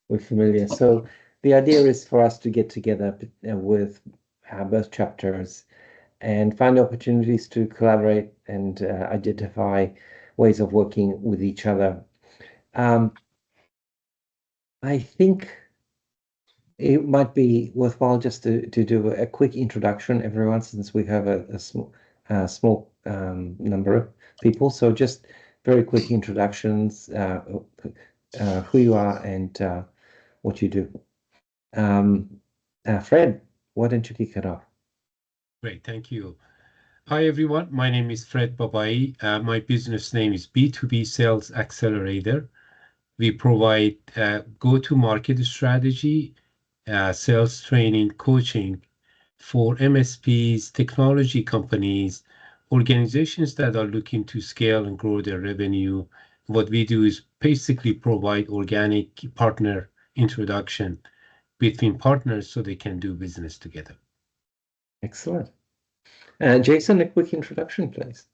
we're familiar. So the idea is for us to get together with both chapters and find opportunities to collaborate and identify ways of working with each other. I think it might be worthwhile just to do a quick introduction, everyone, since we have a small number of people. So just very quick introductions, who you are and what you do. Fred, why don't you kick it off? Great, thank you. Hi, everyone. My name is Fred Babai. My business name is B2B Sales Accelerator. We provide go-to-market strategy, sales training, coaching for MSPs, technology companies, organizations that are looking to scale and grow their revenue. What we do is basically provide organic partner introduction between partners so they can do business together. Excellent. Jason, a quick introduction, please.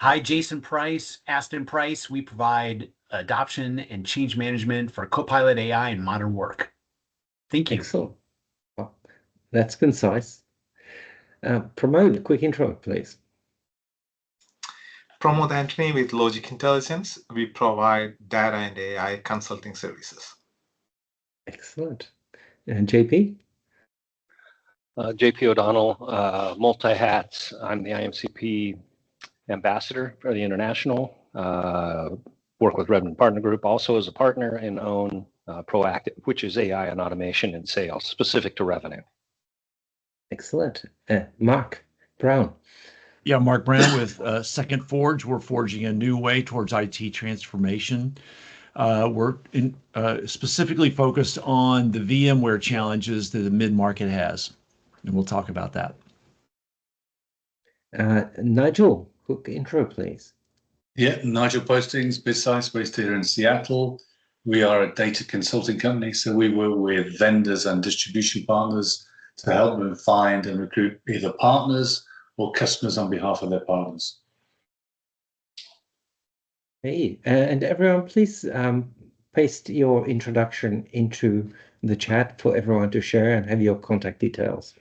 Hi, Jason Price, Aston Price. We provide adoption and change management for Copilot AI and modern work. Thank you. Excellent. Well, that's concise. Pramod, a quick intro, please. Pramod Antony with Logic Intelligence. We provide data and AI consulting services. Excellent. And JP? JP O'Donnell, multi-hats. I'm the IAMCP ambassador for the international. Work with Redmond Partner Group also as a partner and own Proactive, which is AI and automation in sales specific to revenue. Excellent. Mark Brown. Yeah, Mark Brown with Second Forge. We're forging a new way towards IT transformation. We're specifically focused on the VMware challenges that the mid-market has, and we'll talk about that. Nigel, quick intro, please. Yeah, Nigel Postings, BizScience, based here in Seattle. We are a data consulting company, so we work with vendors and distribution partners to help them find and recruit either partners or customers on behalf of their partners. Hey, and everyone, please paste your introduction into the chat for everyone to share and have your contact details.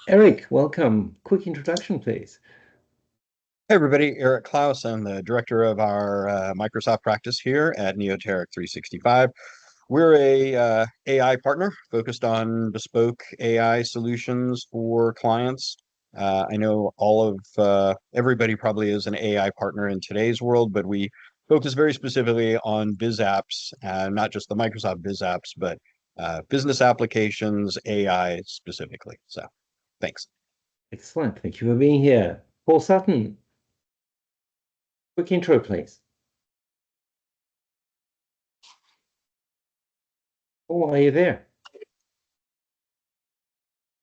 Eric, welcome. Quick introduction, please. Hey everybody, Eric Klaus. I'm the director of our Microsoft practice here at Neoteric 365. We're a AI partner focused on bespoke AI solutions for clients. I know all of everybody probably is an AI partner in today's world, but we focus very specifically on biz apps, not just the Microsoft biz apps, but business applications, AI specifically. So thanks. Excellent. Thank you for being here. Paul Sutton. Quick intro, please. Oh, are you there?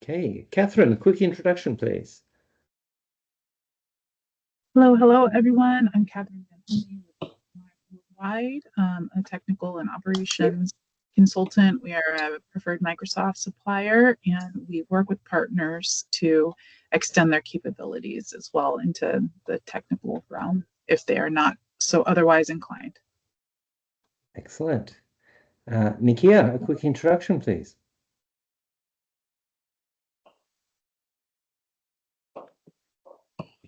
Okay, Catherine, quick introduction, please. Hello, everyone. I'm Catherine Bentley with Worldwide, a technical and operations consultant. We are a preferred Microsoft supplier, and we work with partners to extend their capabilities as well into the technical realm if they are not so otherwise inclined. Excellent. Nikia, a quick introduction, please.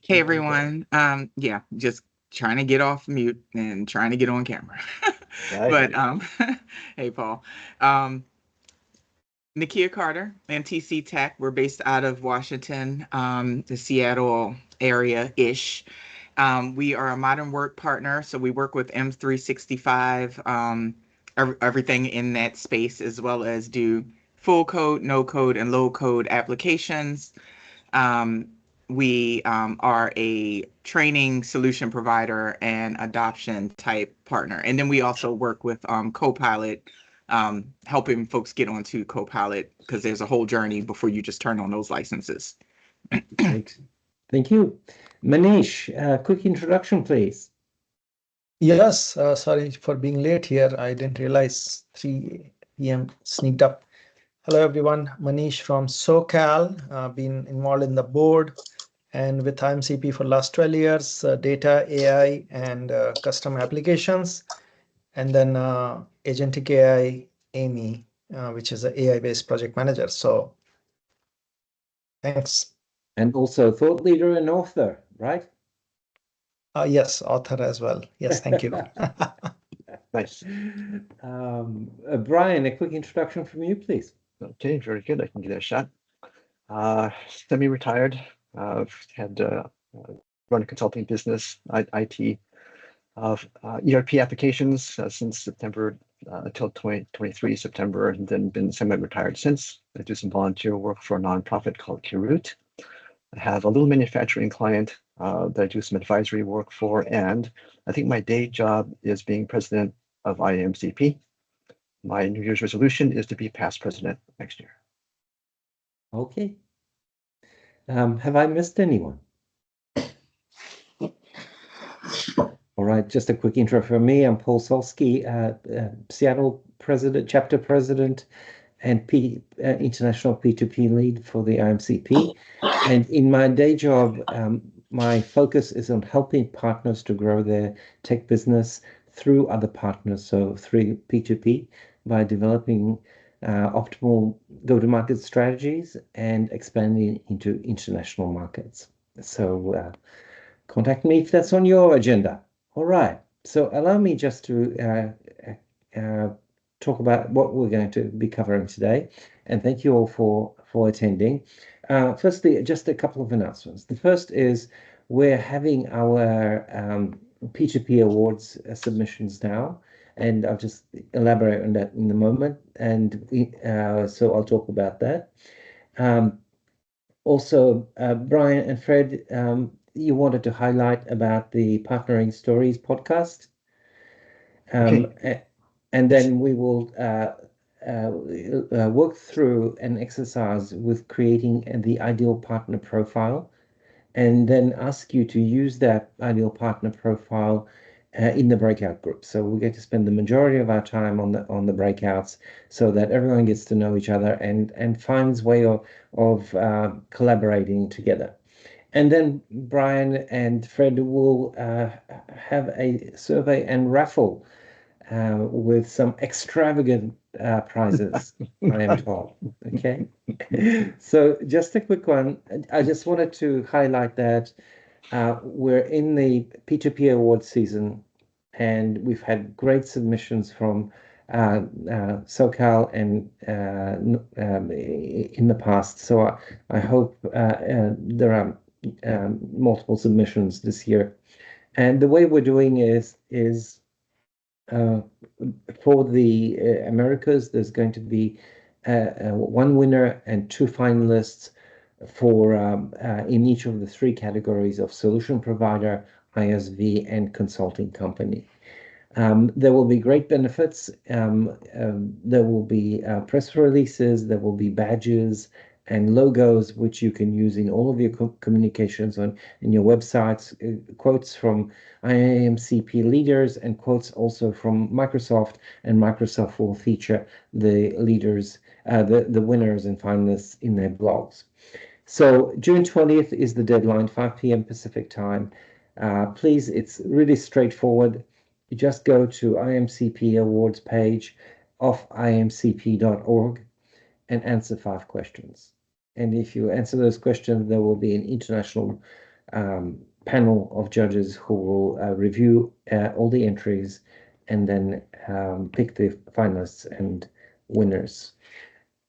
Hey everyone. Yeah, just trying to get off mute and trying to get on camera. But hey Paul. Nikia Carter, MTC Tech. We're based out of Washington, the Seattle area-ish. We are a modern work partner, so we work with M365, everything in that space, as well as do full code, no code, and low code applications. We are a training solution provider and adoption type partner. And then we also work with Copilot, helping folks get onto Copilot, because there's a whole journey before you just turn on those licenses. Great. Thank you. Manish, quick introduction, please. Yes, sorry for being late here. I didn't realize 3 p.m. sneaked up. Hello, everyone. Manish from SoCal, been involved in the board and with IAMCP for last 12 years, data, AI, and custom applications. and then Agentic AI Amy, which is an AI-based project manager. So thanks. And also thought leader and author, right? Yes, author as well. Yes, thank you. Nice. Brian, a quick introduction from you, please. Okay, very good. I can give that a shot. Semi-retired. Had run a consulting business, IT, ERP applications since September until 2023 September, and then been semi-retired since. I do some volunteer work for a nonprofit called Kirut. I have a little manufacturing client that I do some advisory work for, and I think my day job is being president of IAMCP. My New Year's resolution is to be past president next year. Okay. Have I missed anyone? All right, just a quick intro from me. I'm Paul Solsky, Seattle president, chapter president, and international P2P lead for the IAMCP. And in my day job, my focus is on helping partners to grow their tech business through other partners, so through P2P, by developing optimal go-to-market strategies and expanding into international markets. So contact me if that's on your agenda. All right, so allow me just to talk about what we're going to be covering today, and thank you all for attending. Firstly, just a couple of announcements. The first is we're having our P2P awards submissions now, and I'll just elaborate on that in a moment. And so I'll talk about that. Also, Brian and Fred, you wanted to highlight about the Partnering Stories podcast. Okay. And then we will work through an exercise with creating the ideal partner profile, and then ask you to use that ideal partner profile in the breakout group. So we're going to spend the majority of our time on the breakouts, so that everyone gets to know each other and finds way of collaborating together. And then Brian and Fred will have a survey and raffle with some extravagant prizes, I am told. Okay. So just a quick one. I just wanted to highlight that we're in the P2P award season, and we've had great submissions from SoCal and in the past. So I hope there are multiple submissions this year. And the way we're doing is for the Americas, there's going to be one winner and two finalists for in each of the three categories of solution provider, ISV, and consulting company. There will be great benefits. There will be press releases, there will be badges and logos, which you can use in all of your communications in your websites, quotes from IAMCP leaders and quotes also from Microsoft, and Microsoft will feature the leaders, the winners and finalists in their blogs. So June 20th is the deadline, 5 p.m. Pacific time. Please, it's really straightforward. You just go to IAMCP awards page of iamcp.org and answer 5 questions. And if you answer those questions, there will be an international panel of judges who will review all the entries and then pick the finalists and winners.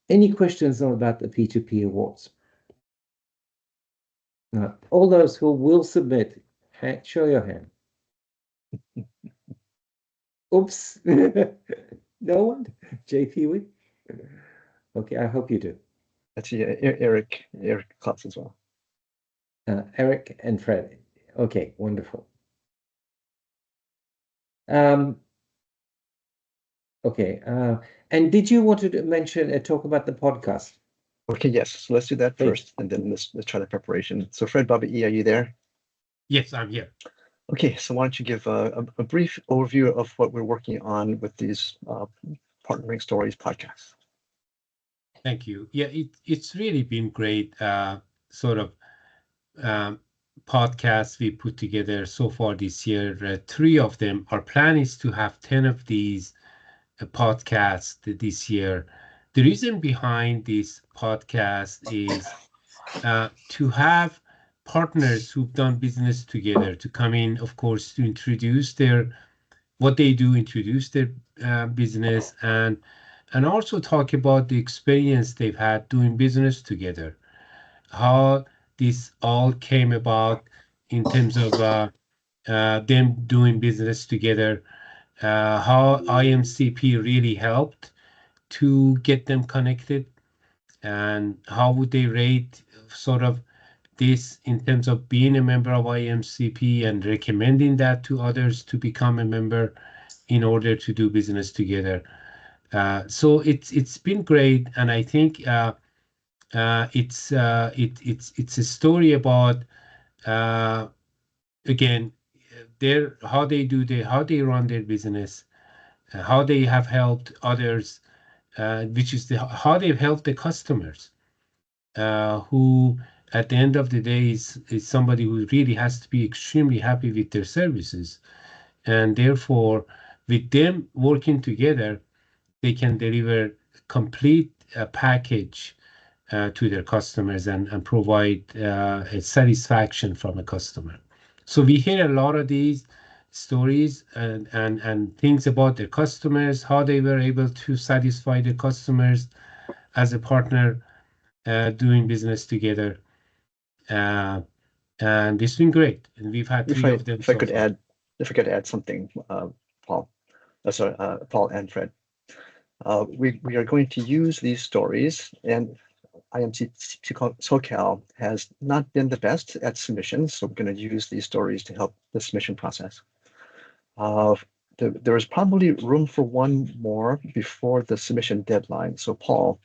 Any questions about the P2P awards? All those who will submit, show your hand. Oops. No one? JP? Okay, I hope you do. That's Eric Klotz as well. Eric and Fred. Okay, wonderful. Okay, and did you want to mention talk about the podcast? Okay, yes. So let's do that first, and then let's try the preparation. So Fred, Bobby E, are you there? Yes, I'm here. Okay, so why don't you give a brief overview of what we're working on with these Partnering Stories podcasts? Thank you. Yeah, it's really been great sort of podcasts we put together so far this year, 3 of them. Our plan is to have 10 of these podcasts this year. The reason behind this podcast is to have partners who've done business together to come in, of course, to introduce what they do, introduce their business, and also talk about the experience they've had doing business together, how this all came about in terms of them doing business together, how IMCP really helped to get them connected, and how would they rate sort of this in terms of being a member of IMCP and recommending that to others to become a member in order to do business together. So it's been great, and I think it's a story about again how they run their business, how they have helped others, which is how they've helped the customers, who at the end of the day is somebody who really has to be extremely happy with their services, and therefore with them working together, they can deliver complete package to their customers and provide a satisfaction from a customer. So we hear a lot of these stories and things about their customers, how they were able to satisfy the customers as a partner doing business together. And it's been great. And we've had 3 of them. If I could add something, Paul. Sorry, Paul and Fred. We are going to use these stories, and IAMCP SoCal has not been the best at submissions, so we're going to use these stories to help the submission process. There is probably room for one more before the submission deadline. So Paul,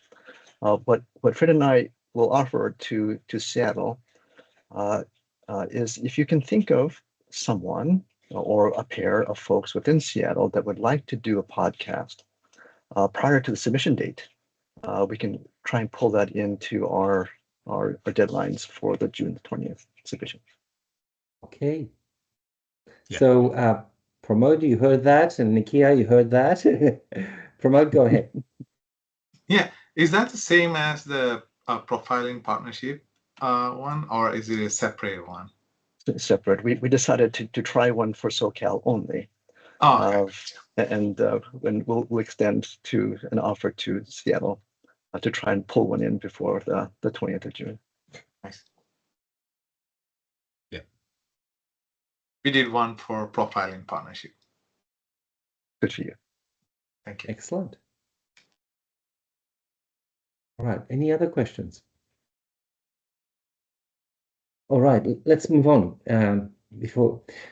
what Fred and I will offer to Seattle is if you can think of someone or a pair of folks within Seattle that would like to do a podcast prior to the submission date, we can try and pull that into our deadlines for the June 20th submission. Okay. Yeah. So Pramod, you heard that, and Nikia, you heard that. Pramod, go ahead. Yeah, is that the same as the profiling partnership one, or is it a separate one? Separate. We decided to try one for SoCal only. Oh, okay. And we'll extend to an offer to Seattle to try and pull one in before the 20th of June. Nice. Yeah. We did one for profiling partnership. Good for you. Thank you. Excellent. All right. Any other questions? All right. Let's move on.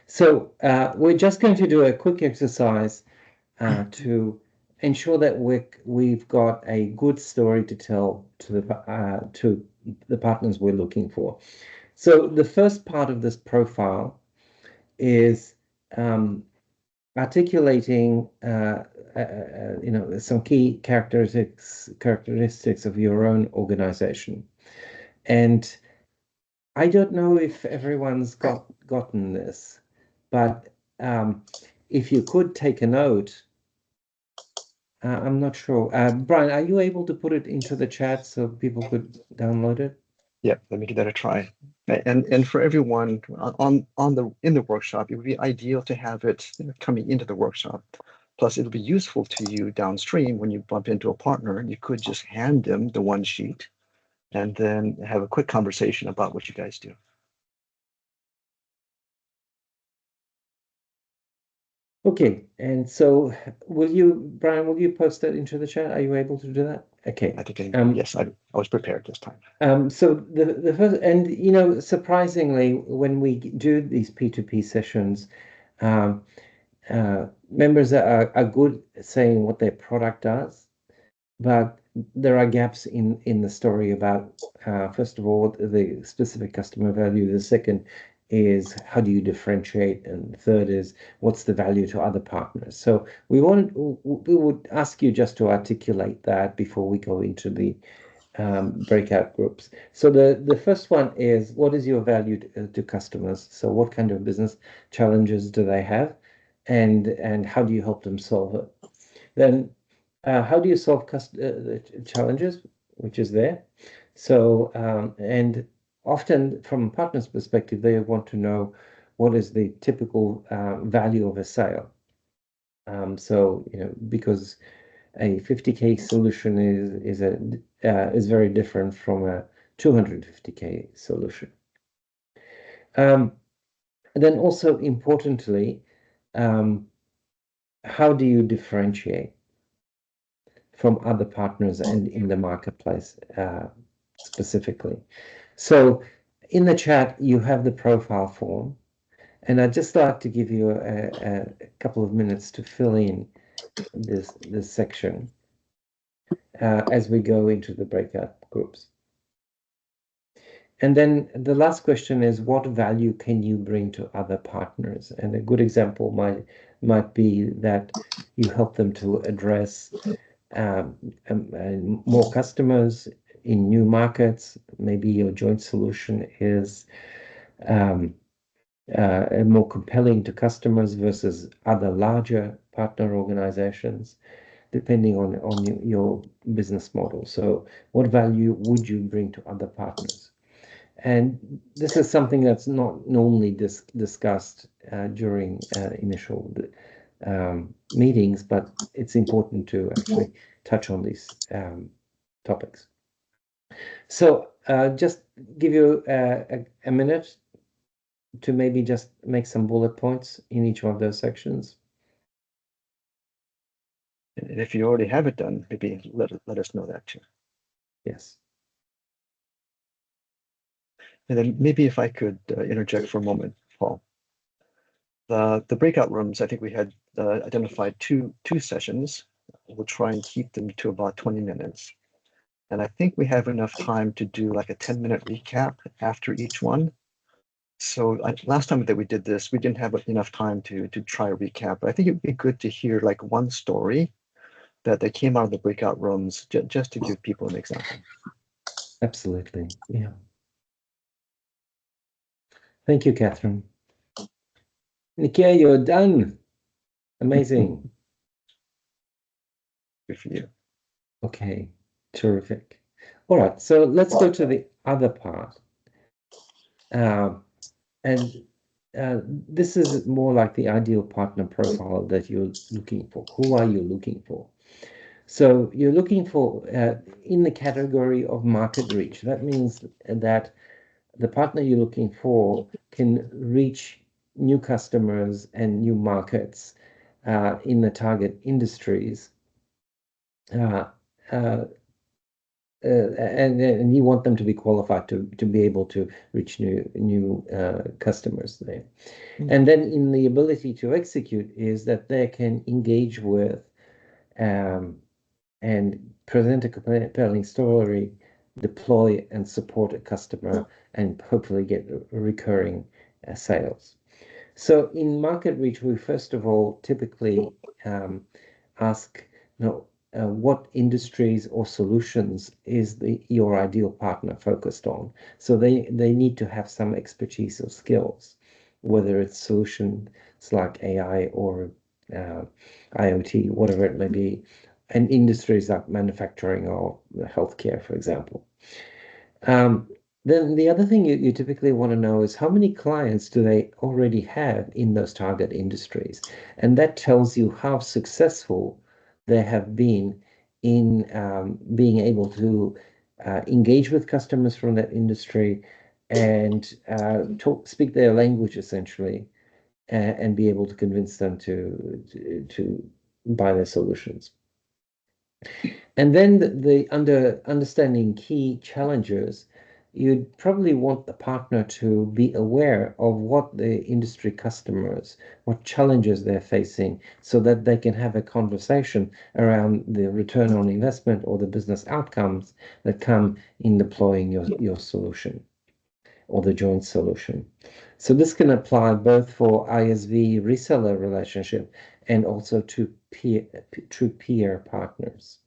So we're just going to do a quick exercise to ensure that we've got a good story to tell to the partners we're looking for. So the first part of this profile is articulating some key characteristics of your own organization. And I don't know if everyone's gotten this, but if you could take a note, I'm not sure. Brian, are you able to put it into the chat so people could download it? Yeah, let me give that a try. And for everyone in the workshop, it would be ideal to have it coming into the workshop. Plus, it'll be useful to you downstream when you bump into a partner. You could just hand them the one sheet and then have a quick conversation about what you guys do. Okay, and so Brian, will you post that into the chat? Are you able to do that? Okay. I think yes, I was prepared this time. So the first, and surprisingly, when we do these P2P sessions, members are good at saying what their product does, but there are gaps in the story about first of all the specific customer value. The second is how do you differentiate, and the third is what's the value to other partners. So we would ask you just to articulate that before we go into the breakout groups. So the first one is, what is your value to customers? So what kind of business challenges do they have, and how do you help them solve it? Then how do you solve challenges, which is there? So and often from a partner's perspective, they want to know what is the typical value of a sale. So because a 50K solution is very different from a 250K solution. Then also importantly, how do you differentiate from other partners and in the marketplace specifically? So in the chat, you have the profile form, and I'd just like to give you a couple of minutes to fill in this section as we go into the breakout groups. And then the last question is, what value can you bring to other partners? And a good example might be that you help them to address more customers in new markets. Maybe your joint solution is more compelling to customers versus other larger partner organizations, depending on your business model. So what value would you bring to other partners? And this is something that's not normally discussed during initial meetings, but it's important to actually touch on these topics. So just give you a minute to maybe just make some bullet points in each one of those sections. And if you already have it done, maybe let us know that too. Yes. And then maybe if I could interject for a moment, Paul. The breakout rooms, I think we had identified two sessions. We'll try and keep them to about 20 minutes. And I think we have enough time to do like a 10-minute recap after each one. So last time that we did this, we didn't have enough time to try a recap. But I think it'd be good to hear like one story that came out of the breakout rooms, just to give people an example. Absolutely, yeah. Thank you, Catherine. Nikia, you're done. Amazing. Good for you. Okay, terrific. All right, so let's go to the other part. This is more like the ideal partner profile that you're looking for. Who are you looking for? So you're looking for in the category of market reach. That means that the partner you're looking for can reach new customers and new markets in the target industries. And you want them to be qualified to be able to reach new customers there. And then in the ability to execute is that they can engage with and present a compelling story, deploy and support a customer, and hopefully get recurring sales. So in market reach, we first of all typically ask, what industries or solutions is your ideal partner focused on? So they need to have some expertise or skills, whether it's solutions like AI or IoT, whatever it may be, and industries like manufacturing or healthcare, for example. Then the other thing you typically want to know is how many clients do they already have in those target industries? And that tells you how successful they have been in being able to engage with customers from that industry and speak their language essentially, and be able to convince them to buy their solutions. And then understanding key challenges, you'd probably want the partner to be aware of what the industry customers, what challenges they're facing, so that they can have a conversation around the return on investment or the business outcomes that come in deploying your solution or the joint solution. So this can apply both for ISV reseller relationship and also to peer partners.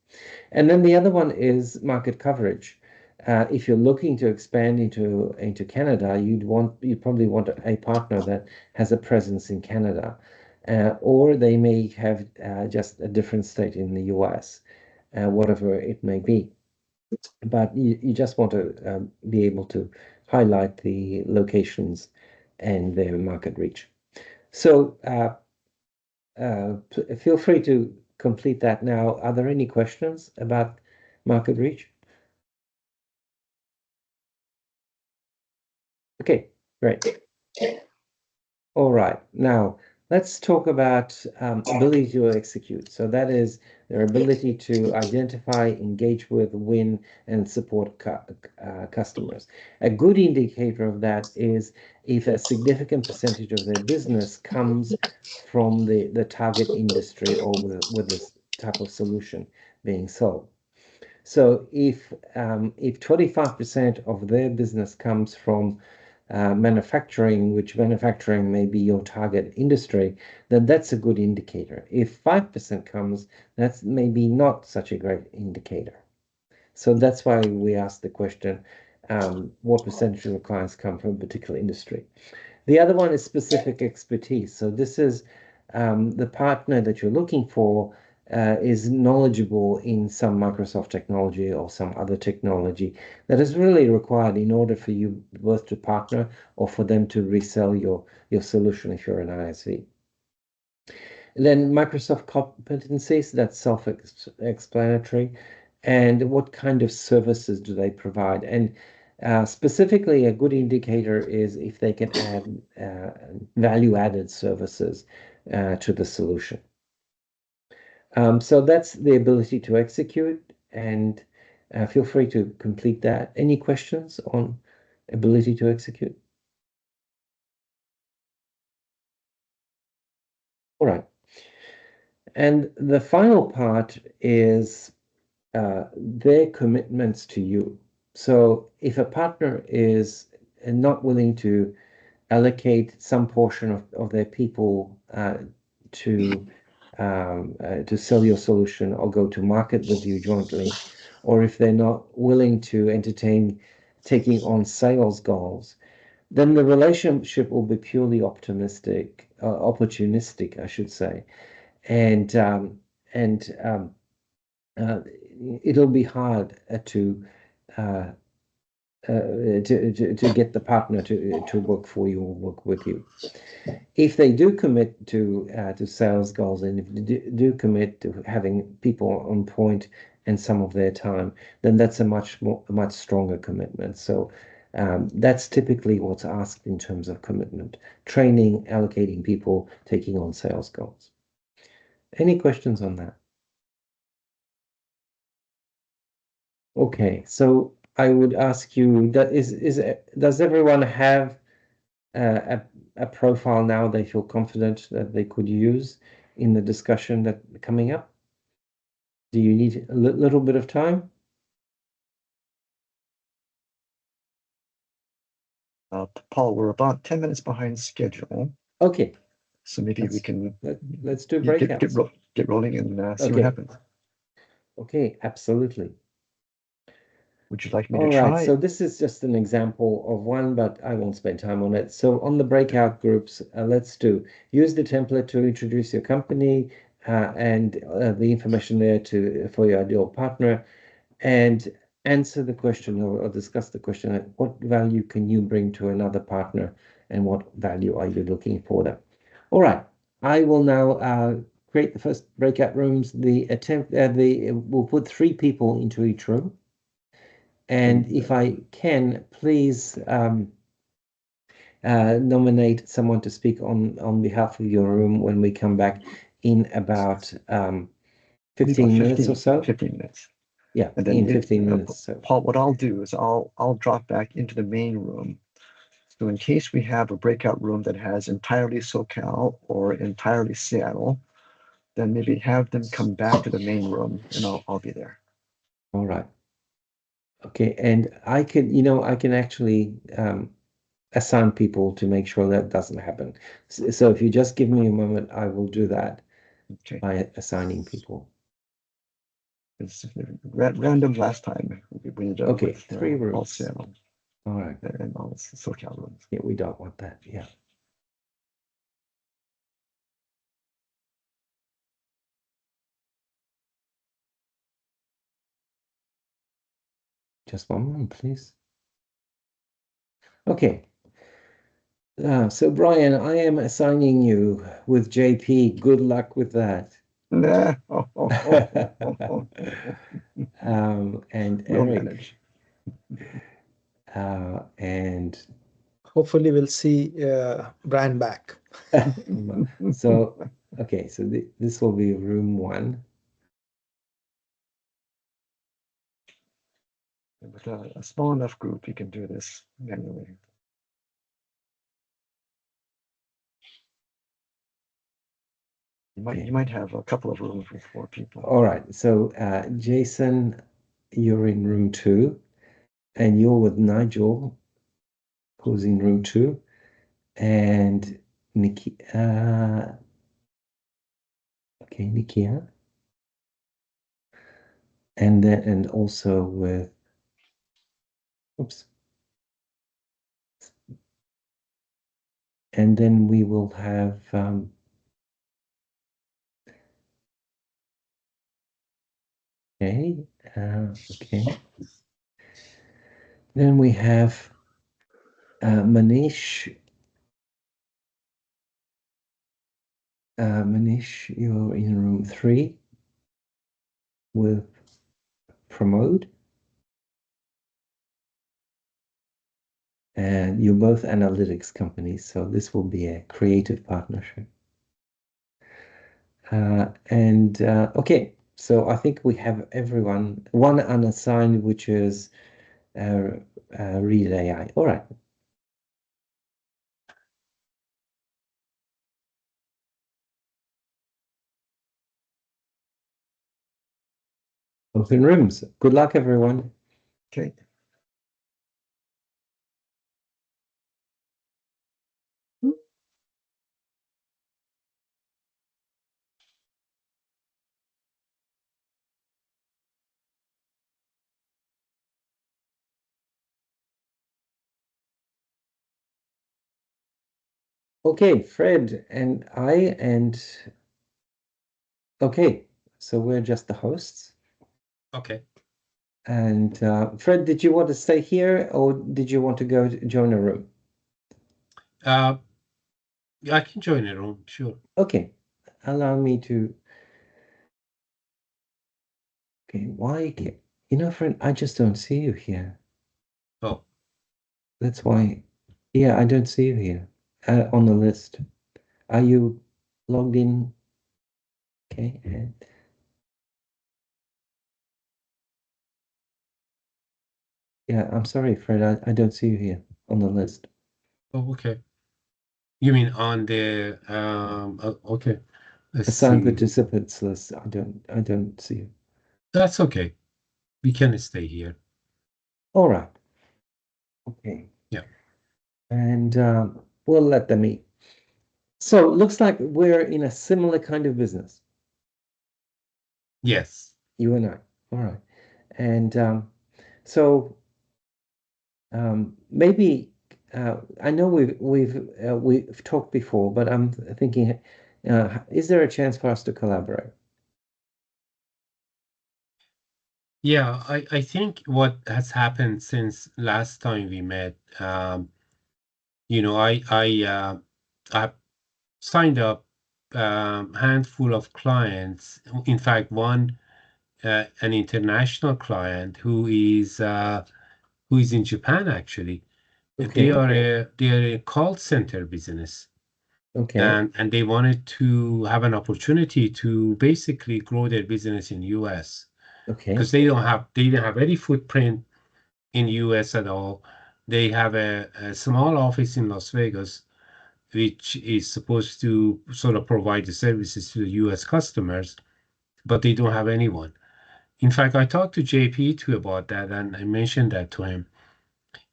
And then the other one is market coverage. if you're looking to expand into Canada, you'd probably want a partner that has a presence in Canada, or they may have just a different state in the US, whatever it may be. But you just want to be able to highlight the locations and their market reach. So feel free to complete that now. Are there any questions about market reach? Okay, great. All right, now let's talk about ability to execute. So that is their ability to identify, engage with, win, and support customers. A good indicator of that is if a significant percentage of their business comes from the target industry or with this type of solution being sold. So if 25% of their business comes from manufacturing, which manufacturing may be your target industry, then that's a good indicator. If 5% comes, that's maybe not such a great indicator. So that's why we ask the question, what percentage of the clients come from a particular industry? The other one is specific expertise. So this is the partner that you're looking for is knowledgeable in some Microsoft technology or some other technology that is really required in order for you both to partner or for them to resell your solution if you're an ISV. And then Microsoft competencies, that's self-explanatory. And what kind of services do they provide? And specifically, a good indicator is if they can add value-added services to the solution. So that's the ability to execute, and feel free to complete that. Any questions on ability to execute? All right. And the final part is their commitments to you. So if a partner is not willing to allocate some portion of their people to sell your solution or go to market with you jointly, or if they're not willing to entertain taking on sales goals, then the relationship will be purely opportunistic, I should say, and it'll be hard to get the partner to work for you or work with you. If they do commit to sales goals, and if they do commit to having people on point and some of their time, then that's a much stronger commitment. So that's typically what's asked in terms of commitment: training, allocating people, taking on sales goals. Any questions on that? Okay, so I would ask you, does everyone have a profile now they feel confident that they could use in the discussion that coming up? Do you need a little bit of time? Paul, we're about 10 minutes behind schedule. Okay. So maybe we can let's do breakouts. Get rolling and see Okay. what happens. Okay, absolutely. Would you like me All to try? right, so this is just an example of one, but I won't spend time on it. So on the breakout groups, let's use the template to introduce your company and the information there for your ideal partner, and answer the question or discuss the question: what value can you bring to another partner, and what value are you looking for them? All right, I will now create the first breakout rooms. We'll put 3 people into each room. And if I can, please nominate someone to speak on behalf of your room when we come back in about 15 minutes or so. 15 minutes. Yeah, and then in 15 minutes. So. Paul, what I'll do is I'll drop back into the main room. So in case we have a breakout room that has entirely SoCal or entirely Seattle, then maybe have them come back to the main room and I'll be there. All right. Okay, and I can actually assign people to make sure that doesn't happen. So if you just give me a moment, I will do that by assigning people. It's random last time. we ended up Okay, with 3 all rooms. Seattle All right. and all SoCal rooms. Yeah, we don't want that. Yeah. Just one moment, please. Okay. So Brian, I am assigning you with JP. Good luck with that. Nah. And We'll Eric, manage. and Hopefully, we'll see Brian back. so okay, so this will be room 1. With a small enough group, you can do this manually. You might have a couple of rooms with 4 people. All right. So Jason, you're in room 2, and you're with Nigel, who's in room 2, and Nikki. Okay, Nikia, and also with. Oops. And then we will have. Okay. Okay. Then we have Manish. Manish, you're in room 3 with Pramod. And you're both analytics companies, so this will be a creative partnership. Okay, so I think we have everyone, one unassigned, which is Read AI. All right. Open rooms. Good luck, everyone. Okay. Okay, Fred and I, okay, so we're just the hosts. Okay. And Fred, did you want to stay here, or did you want to go join a room? I can join a room, sure. Okay, allow me to. Okay, why? You know, Fred, I just don't see you here. Oh. That's why. Yeah, I don't see you here on the list. Are you logged in? Okay. Yeah, I'm sorry, Fred. I don't see you here on the list. Oh, okay. You mean on the okay. Let's Assigned see. participants list. I don't see you. That's okay. We can stay here. All right. Okay. Yeah. And we'll let them eat. So looks like we're in a similar kind of business. Yes. You and I. All right. And so maybe I know we've talked before, but I'm thinking, is there a chance for us to collaborate? Yeah, I think what has happened since last time we met, you know, I signed up handful of clients. In fact, one an international client who is in Japan actually. Okay. They are a call center business. Okay. And they wanted to have an opportunity to basically grow their business in US. Okay. Because they don't have any footprint in US at all. They have a small office in Las Vegas, which is supposed to sort of provide the services to the US customers, but they don't have anyone. In fact, I talked to JP too about that, and I mentioned that to him.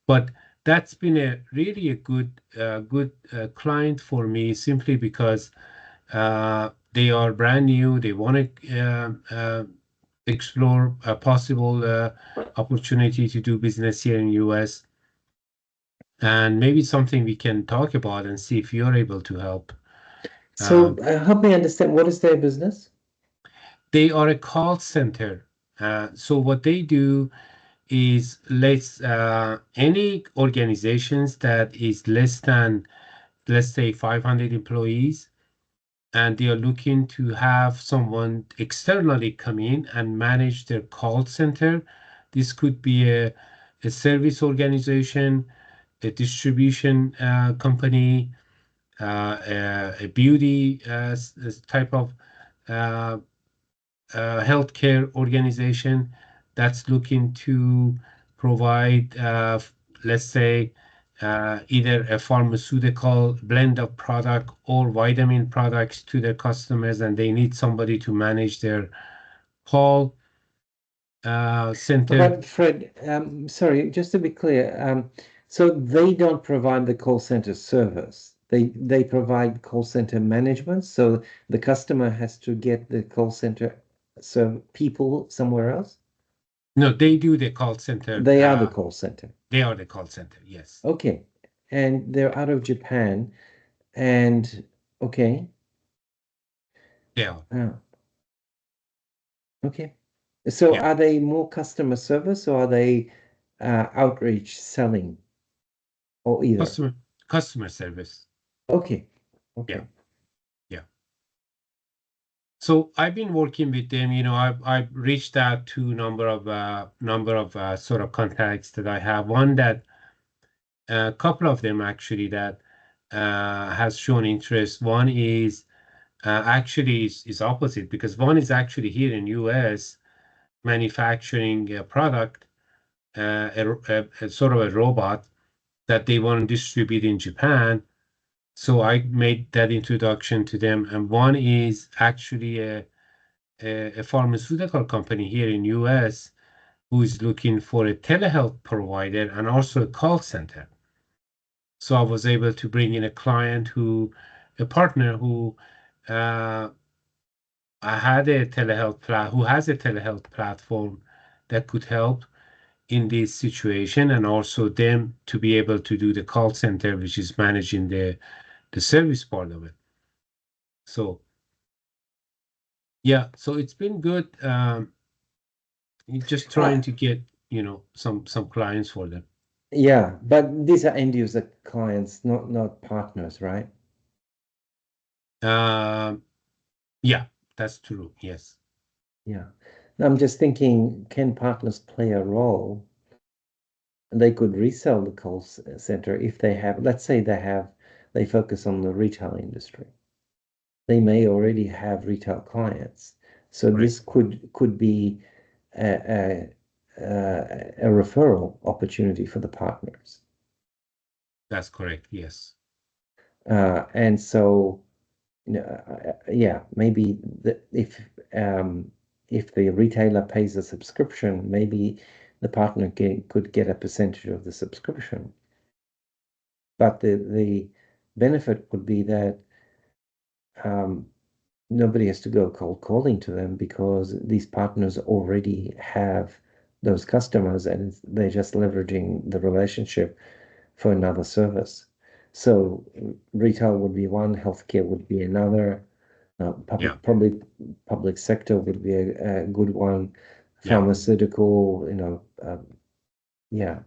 But that's been a really a good client for me simply because they are brand new. They want to explore a possible opportunity to do business here in US, and maybe something we can talk about and see if you're able to help. So help me understand, what is their business? They are a call center. So what they do is any organizations that is less than, let's say, 500 employees, and they are looking to have someone externally come in and manage their call center. This could be a service organization, a distribution company, a beauty type of healthcare organization that's looking to provide, let's say, either a pharmaceutical blend of product or vitamin products to their customers, and they need somebody to manage their call center. But Fred, sorry, just to be clear, so they don't provide the call center service. They provide call center management. So the customer has to get the call center people somewhere else. No, they do the call center. They are the call center. They are the call center, yes. Okay. And they're out of Japan. And okay. They are. Okay. So Yeah. are they more customer service, or are they outreach selling, or either? Customer service. Okay. Okay. Yeah. So I've been working with them. I've reached out to number of sort of contacts that I have. One that a couple of them actually that has shown interest. One is actually is opposite, because one is actually here in US manufacturing a product, a sort of a robot that they want to distribute in Japan. So I made that introduction to them. And one is actually a pharmaceutical company here in US who is looking for a telehealth provider and also a call center. So I was able to bring in a partner who has a telehealth platform that could help in this situation, and also them to be able to do the call center, which is managing the service part of it. So yeah, so it's been good. Just trying to get some clients for them. Yeah, but these are end user clients, not partners, right? Yeah, that's true. Yes. Yeah. I'm just thinking, can partners play a role? They could resell the call center if they have, let's say they focus on the retail industry. They may already have retail clients. So Right. this could be a referral opportunity for the partners. That's correct. Yes. And so, yeah, maybe if the retailer pays a subscription, maybe the partner could get a percentage of the subscription. But the benefit would be that nobody has to go cold calling to them, because these partners already have those customers, and they're just leveraging the relationship for another service. So retail would be one, healthcare would be another, probably public sector would be a good one, pharmaceutical, yeah.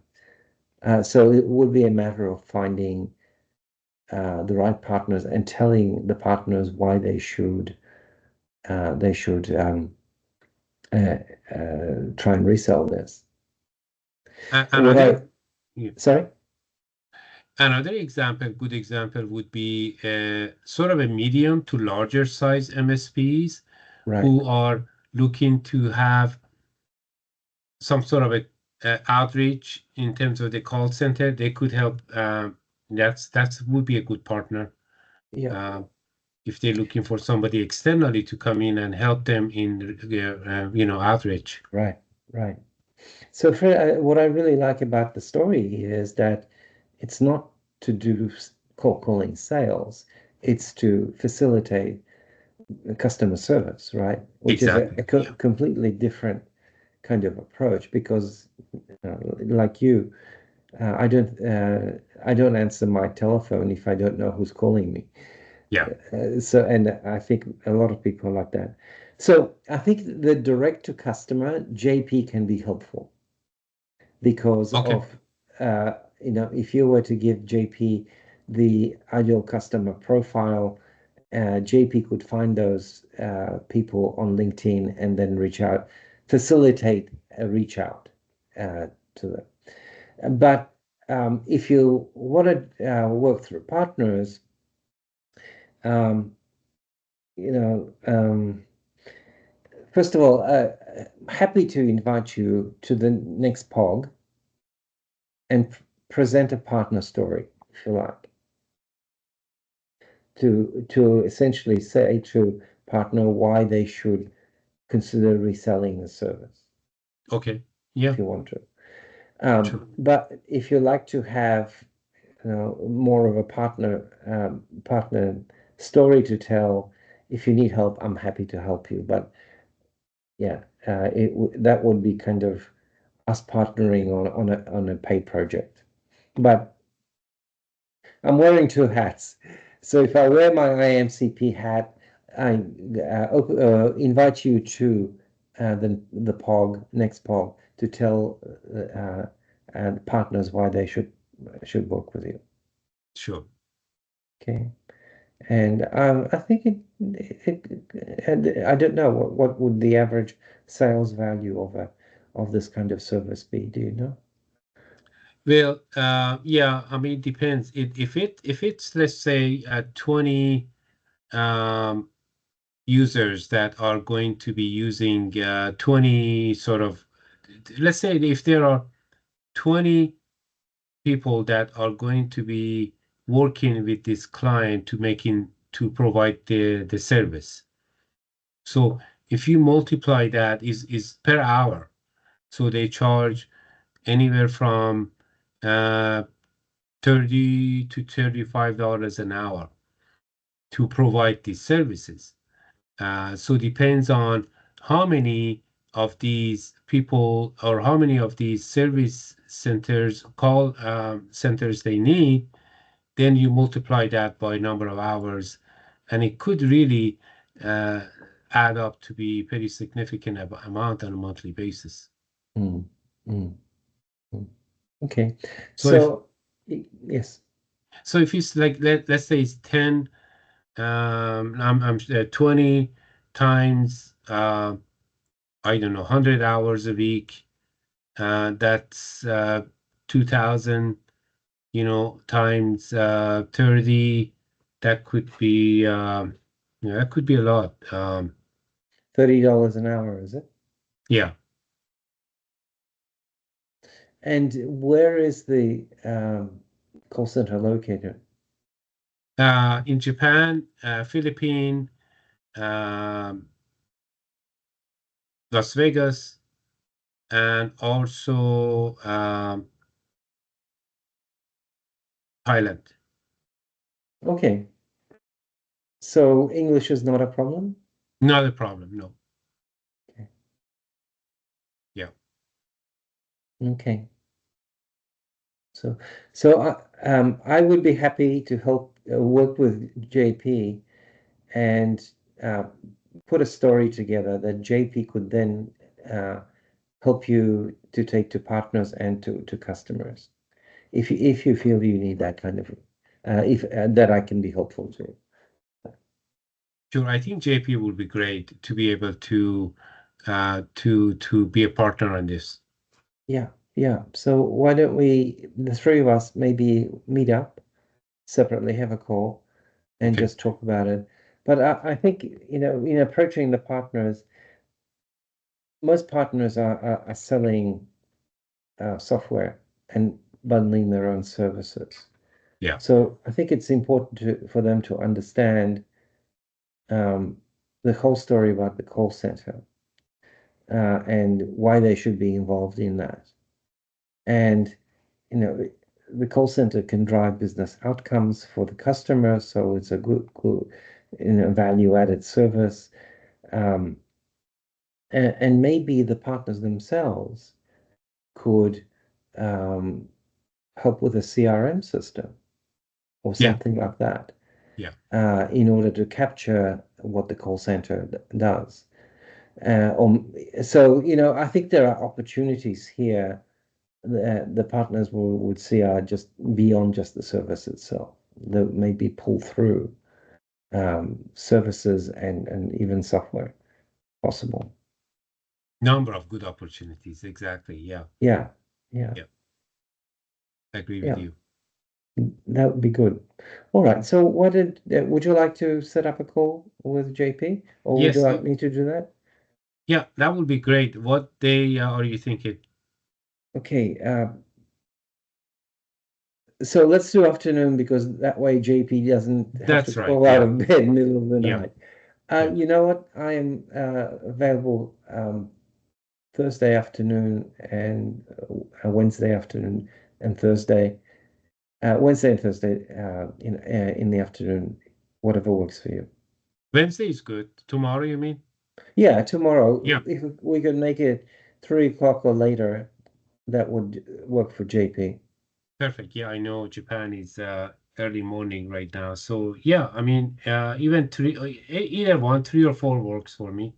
So it would be a matter of finding the right partners and telling the partners why they should try and resell this. Sorry? Another good example would be sort of a medium to larger size MSPs, right, who are looking to have some sort of a outreach in terms of the call center. They could help. That would be a good partner. Yeah. If they're looking for somebody externally to come in and help them in outreach. Right. So Fred, what I really like about the story is that it's not to do cold calling sales, it's to facilitate customer service, right? Which is Exactly. a completely different kind of approach, because like you, I don't answer my telephone if I don't know who's calling me. Yeah. So, and I think a lot of people are like that. So I think the direct to customer JP can be helpful because Okay. of if you were to give JP the ideal customer profile, JP could find those people on LinkedIn and then reach out, facilitate a reach out to them. But if you want to work through partners, first of all, happy to invite you to the next POG and present a partner story, if you like, to essentially say to partner why they should consider reselling the service. Okay. Yeah. If you want to. Sure. But if you like to have more of a partner story to tell, if you need help, I'm happy to help you. But yeah, that would be kind of us partnering on a paid project. But I'm wearing two hats. So if I wear my IAMCP hat, I invite you to the POG, next POG, to tell partners why they should work with you. Sure. Okay. And I think I don't know what would the average sales value of this kind of service be. Do you know? Well, yeah, I mean, it depends. If it's, let's say, 20 users that are going to be using 20 sort of, let's say if there are 20 people that are going to be working with this client to provide the service. So if you multiply that is per hour, so they charge anywhere from 30 to $35 an hour to provide these services. So depends on how many of these people or how many of these service centers, call centers they need, then you multiply that by number of hours, and it could really add up to be pretty significant amount on a monthly basis. Okay. So yes. So if it's like let's say it's 10, I'm 20 times I don't know 100 hours a week. That's 2,000. Times 30. That could be that could be a lot. $30 an hour, is it? Yeah. And where is the call center located? In Japan, Philippines, Las Vegas, and also Thailand. Okay. So English is not a problem? Not a problem, no. Okay. Yeah. Okay. So I would be happy to help work with JP and put a story together that JP could then help you to take to partners and to customers. If you feel you need that kind of if that I can be helpful to. Sure, I think JP would be great to be able to be a partner on this. Yeah. So why don't we, the three of us, maybe meet up separately, have a call, and Okay. just talk about it. But I think in approaching the partners, most partners are selling software and bundling their own services. Yeah. So I think it's important for them to understand the whole story about the call center and why they should be involved in that. And the call center can drive business outcomes for the customer, so it's a good value-added service, and maybe the partners themselves could help with a CRM system or something like that. Yeah. In order to capture what the call center does. So, I think there are opportunities here that the partners would see are just beyond just the service itself. That maybe pull through services and even software possible. Number of good opportunities. Exactly. Yeah. Yeah. I agree with you. That would be good. All right. So would you like to set up a call with JP, or would you like me to do that? Yeah, that would be great. What day are you thinking? Okay. So let's do afternoon, because that way JP doesn't have to call out of bed middle of the night. You know what? I am available Thursday afternoon and Wednesday afternoon and Thursday. Wednesday and Thursday in the afternoon, whatever works for you. Wednesday is good. Tomorrow, you mean? Yeah, tomorrow. Yeah. If we could make it 3 o'clock or later, that would work for JP. Perfect. Yeah, I know Japan is early morning right now. So yeah, I mean, even either 1, 3 or 4 works for me.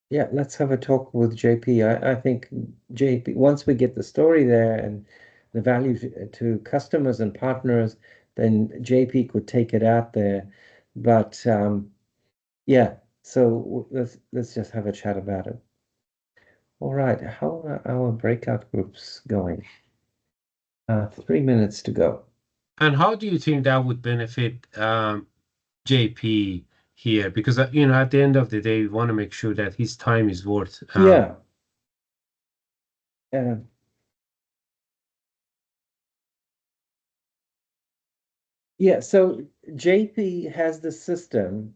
Yeah, let's have a talk with JP. I think JP, once we get the story there and the value to customers and partners, then JP could take it out there. But yeah, so let's just have a chat about it. All right, how are our breakout groups going? 3 minutes to go. And how do you think that would benefit JP here? Because at the end of the day, we want to make sure that his time is worth. Yeah. Yeah, so JP has the system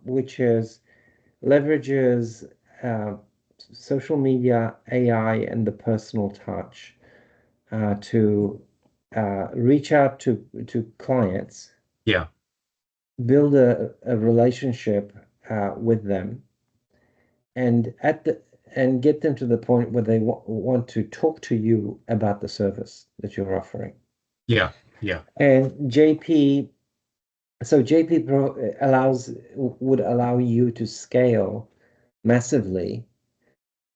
which leverages social media, AI, and the personal touch to reach out to clients. Yeah. Build a relationship with them, and get them to the point where they want to talk to you about the service that you're offering. Yeah. And JP would allow you to scale massively,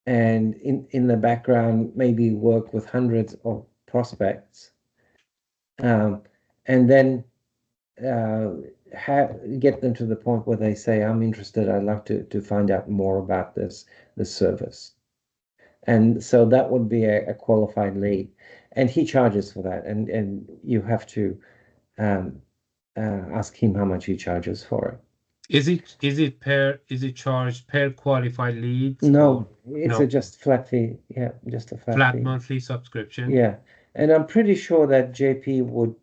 and in the background maybe work with hundreds of prospects, and then get them to the point where they say, I'm interested, I'd love to find out more about this service. And so that would be a qualified lead, and he charges for that, and you have to ask him how much he charges for it. Is it charged per qualified lead? No, it's just flat fee. Yeah, just a flat fee. Monthly subscription. Yeah, and I'm pretty sure that JP would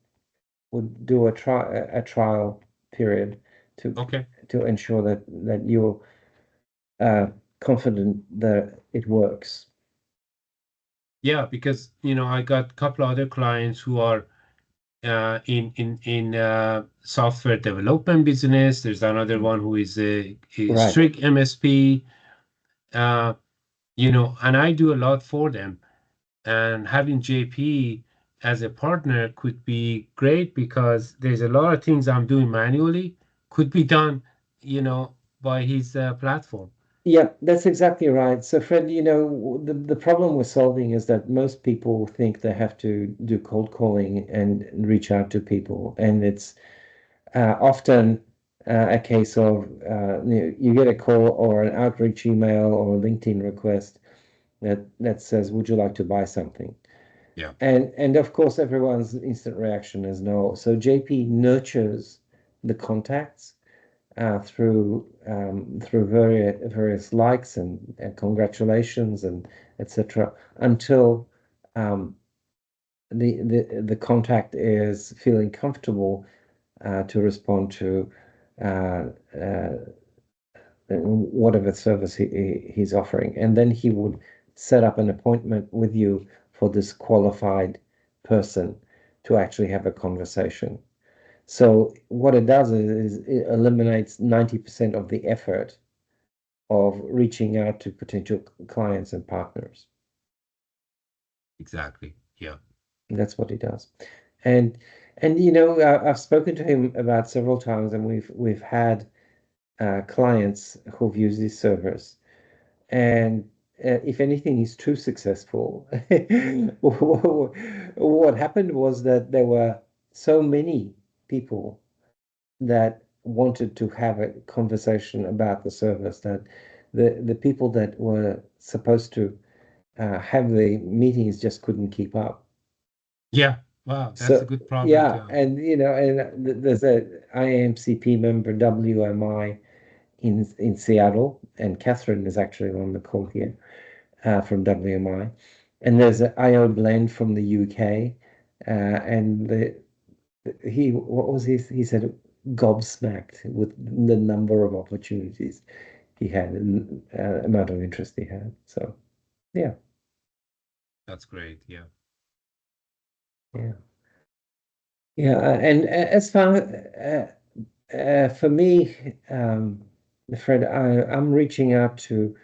do a trial period to ensure that you're confident that it works. Yeah, because I got a couple other clients who are in software development business. There's another one who is a strict MSP, and I do a lot for them. And having JP as a partner could be great, because there's a lot of things I'm doing manually could be done, by his platform. Yeah, that's exactly right. So Fred, the problem we're solving is that most people think they have to do cold calling and reach out to people. And it's often a case of you get a call or an outreach email or a LinkedIn request that says, would you like to buy something? Yeah. And of course, everyone's instant reaction is no. So JP nurtures the contacts through various likes and congratulations and etc. until the contact is feeling comfortable to respond to whatever service he's offering, and then he would set up an appointment with you for this qualified person to actually have a conversation. So what it does is it eliminates 90% of the effort of reaching out to potential clients and partners. Exactly. Yeah. And that's what he does. And you know, I've spoken to him about several times, and we've had clients who've used his service. And if anything, he's too successful. What happened was that there were so many people that wanted to have a conversation about the service that the people that were supposed to have the meetings just couldn't keep up. Yeah. Wow, that's So a good problem to yeah, have. and you know, and there's a IAMCP member, WMI, in Seattle, and Catherine is actually on the call here from WMI, and there's an IO Blend from the UK, and what was he said, gobsmacked with the number of opportunities he had and amount of interest he had. So yeah, That's great. Yeah. And as far for me, Fred, I'm reaching out to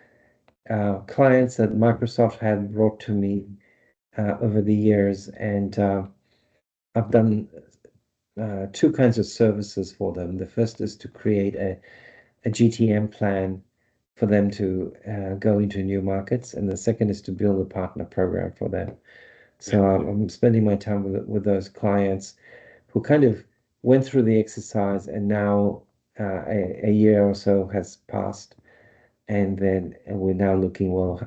clients that Microsoft had brought to me over the years, and I've done two kinds of services for them. The first is to create a GTM plan for them to go into new markets, and the second is to build a partner program for them. So I'm spending my time with those clients who kind of went through the exercise, and now a year or so has passed, and we're now looking, well,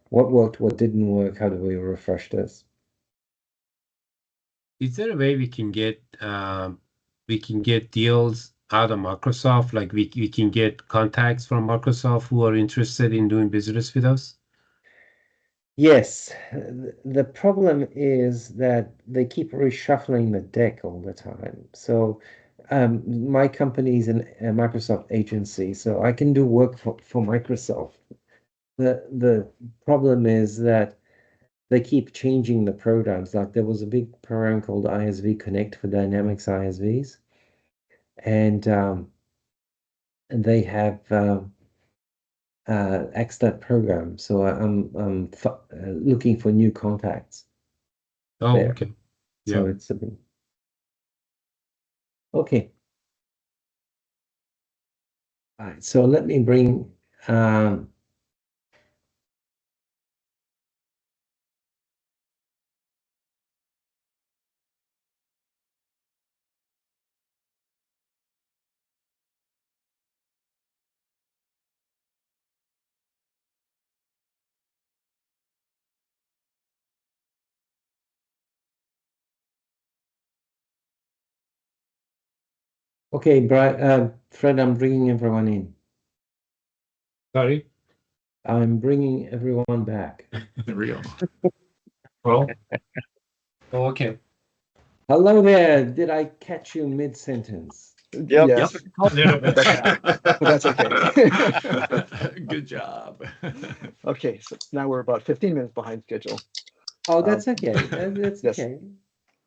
what worked, what didn't work, how do we refresh this? Is there a way we can get deals out of Microsoft? Like we can get contacts from Microsoft who are interested in doing business with us? Yes, the problem is that they keep reshuffling the deck all the time. So my company is a Microsoft agency, so I can do work for Microsoft. The problem is that they keep changing the programs. Like there was a big program called ISV Connect for Dynamics ISVs, and they have axed that program. So I'm looking for new contacts Oh, there. okay. So Yeah. it's a bit okay. All right. So let me bring okay, Brian, Fred, I'm bringing everyone in. Sorry? I'm bringing everyone back. There we go. Well, oh, okay. Hello there. Did I catch you mid-sentence? Yep. Yes, a little bit. But that's okay. Good job. Okay, so now we're about 15 minutes behind schedule. Oh, that's okay. That's yes. okay.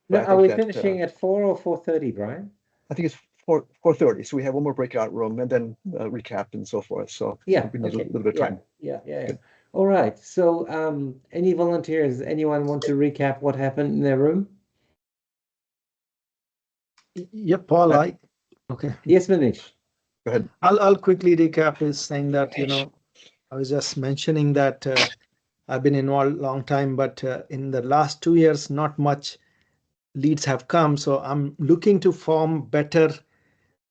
But Now, I are we think that, finishing at 4 or 4:30, Brian? I think it's 4:30. So we have one more breakout room and then recap and so forth. So Yeah. we need Okay. a little bit of time. Yeah. Good. All right. So, any volunteers? Anyone want to recap what happened in their room? Yep, Paul, okay. Yes, Manish. Go ahead. I'll quickly recap is saying that, you know, I was just mentioning that I've been involved a long time, but in the last 2 years, not much leads have come. So I'm looking to form better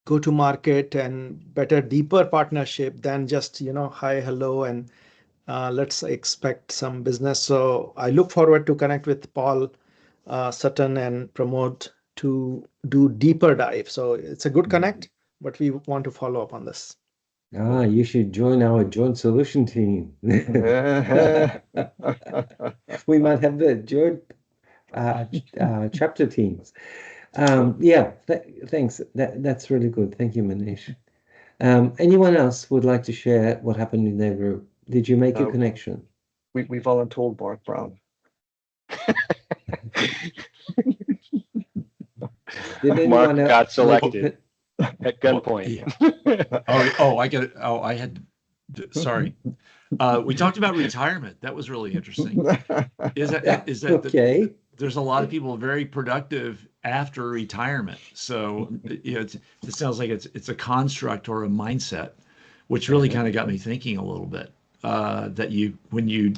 go-to-market and better, deeper partnership than just, you know, hi, hello, and let's expect some business. So I look forward to connect with Paul Sutton and promote to do deeper dive. So it's a good connect, but we want to follow up on this. You should join our joint solution team. We might have the joint chapter teams. Yeah, thanks. That's really good. Thank you, Manish. Anyone else would like to share what happened in their group? Did you make a connection? We voluntold Mark Brown. Did anyone Mark else got make selected it? at gunpoint. I get it. Oh, I had. Sorry. We talked about retirement. That was really interesting. Is that Okay? there's a lot of people very productive after retirement. So it sounds like it's a construct or a mindset, which really kind of got me thinking a little bit. That when you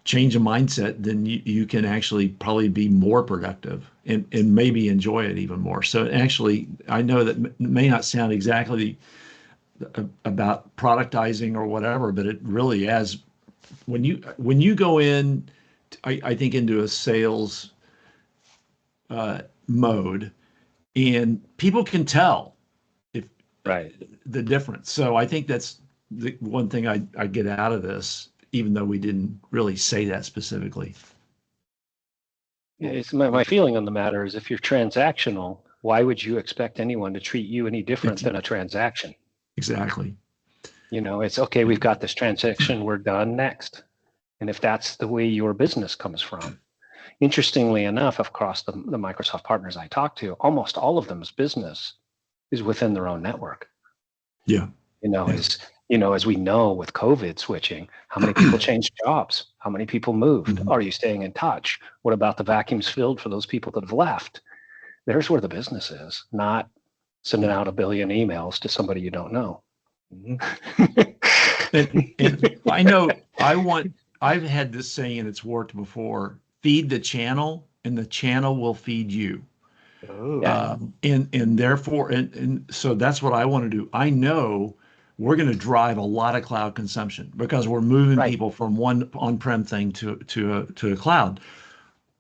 change a mindset, then you can actually probably be more productive and maybe enjoy it even more. So actually, I know that may not sound exactly about productizing or whatever, but it really has. When you go in, I think into a sales mode, and people can tell if the difference. So I think that's the one thing I get out of this, even though we didn't really say that specifically. Yeah, it's my feeling on the matter is if you're transactional, why would you expect anyone to treat you any different than a transaction? Exactly. It's okay, we've got this transaction, we're done, next. And if that's the way your business comes from, interestingly enough, across the Microsoft partners I talk to, almost all of them's business is within their own network. Yeah. As we know with COVID switching, how many people changed jobs? How many people moved? Mm-hmm. Are you staying in touch? What about the vacuums filled for those people that have left? There's where the business is, not sending out 1 billion emails to somebody you don't know. And I know I've had this saying and it's worked before: feed the channel and the channel will feed you. And therefore, and so that's what I want to do. I know we're going to drive a lot of cloud consumption because we're moving people from one on-prem thing to a cloud.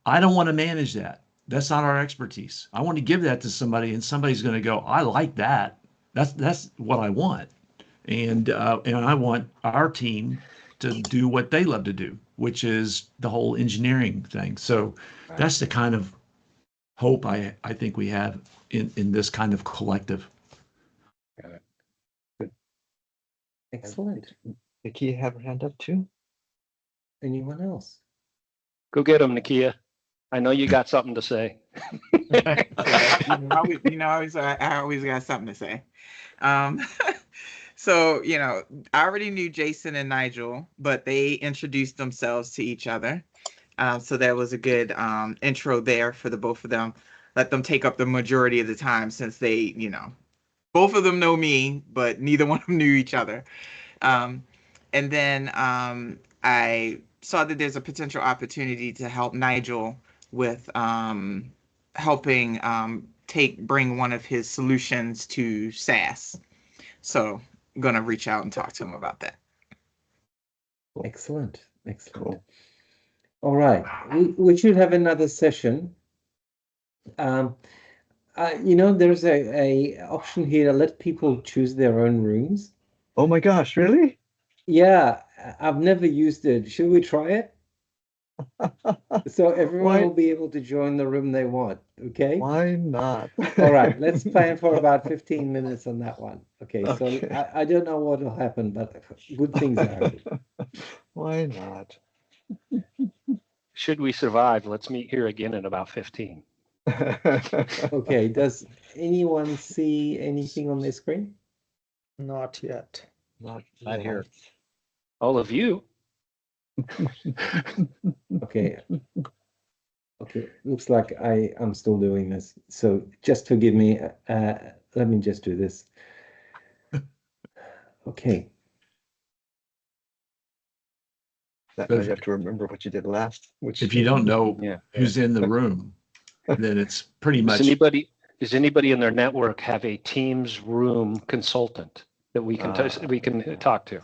I don't want to manage that. That's not our expertise. I want to give that to somebody, and somebody's going to go, I like that. That's what I want. And I want our team to do what they love to do, which is the whole engineering thing. So that's the kind of hope I think we have in this kind of collective. Got it. Good. Excellent. Nikia have her hand up too. Anyone else? Go get them, Nikia. I know you got something to say. I always got something to say. So, I already knew Jason and Nigel, but they introduced themselves to each other. So that was a good intro there for the both of them. Let them take up the majority of the time since they, both of them know me, but neither one of them knew each other. And then I saw that there's a potential opportunity to help Nigel with helping bring one of his solutions to SaaS. So I'm going to reach out and talk to him about that. Excellent. Cool. All right, we should have another session. There's a option here to let people choose their own rooms. Oh my gosh, really? Yeah, I've never used it. Should we try it? So everyone will be able to join the room they want, okay? Why not? All right, let's plan for about 15 minutes on that one. Okay. So I don't know what will happen, but good things are happening. Why not? Should we survive, let's meet here again in about 15. Okay, does anyone see anything on their screen? Not yet. Not here. All of you. Okay. Okay, looks like I'm still doing this. So just forgive me. Let me just do this. Okay. That way you have to remember what you did last. Which If you don't know who's in the room, then it's pretty much. Does anybody in their network have a Teams room consultant that we can talk to?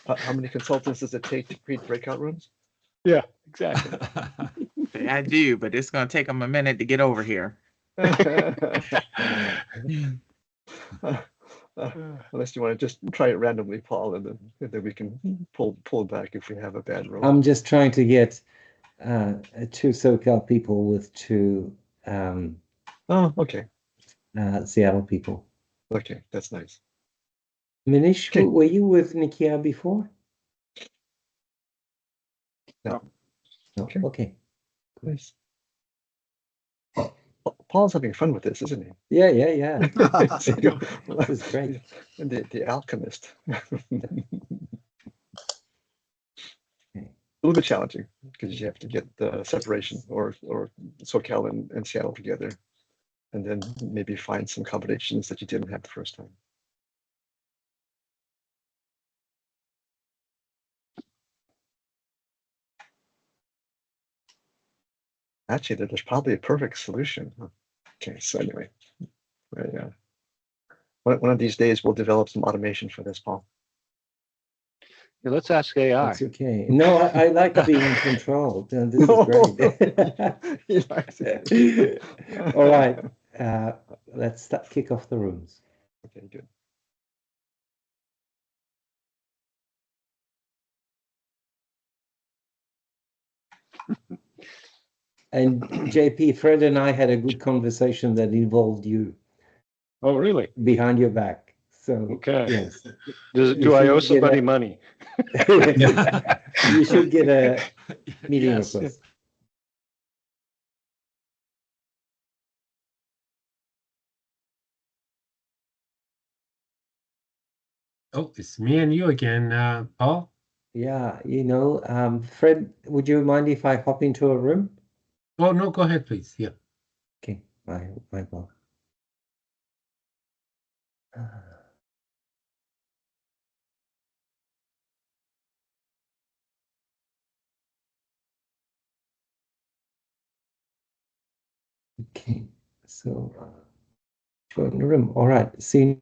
How many consultants does it take to create breakout rooms? Yeah, exactly. I do, but it's going to take them a minute to get over here. Unless you want to just try it randomly, Paul, and then we can pull back if we have a bad roll. I'm just trying to get 2 SoCal people with 2 okay. Seattle people. Okay, that's nice. Manish, were you with Nikia before? No. So, okay. Nice. Paul's having fun with this, isn't he? Yeah. So, This is great. The alchemist. Okay. A little bit challenging because you have to get the separation or SoCal and Seattle together, and then maybe find some combinations that you didn't have the first time. Actually, there's probably a perfect solution. Okay, so anyway, one of these days we'll develop some automation for this, Paul. Yeah, let's ask AI. That's okay. No, I like being in control. This is great. He likes it. All right. Let's kick off the rooms. Okay, good. And JP, Fred and I had a good conversation that involved you Oh, really? behind your back. So, Okay. yes. Do I owe somebody money? You should get a meeting Yes. request. Oh, it's me and you again, Paul. Yeah, Fred, would you mind if I hop into a room? Oh, no, go ahead, please. Yeah. Okay, my fault. Okay, so join the room. All right, see.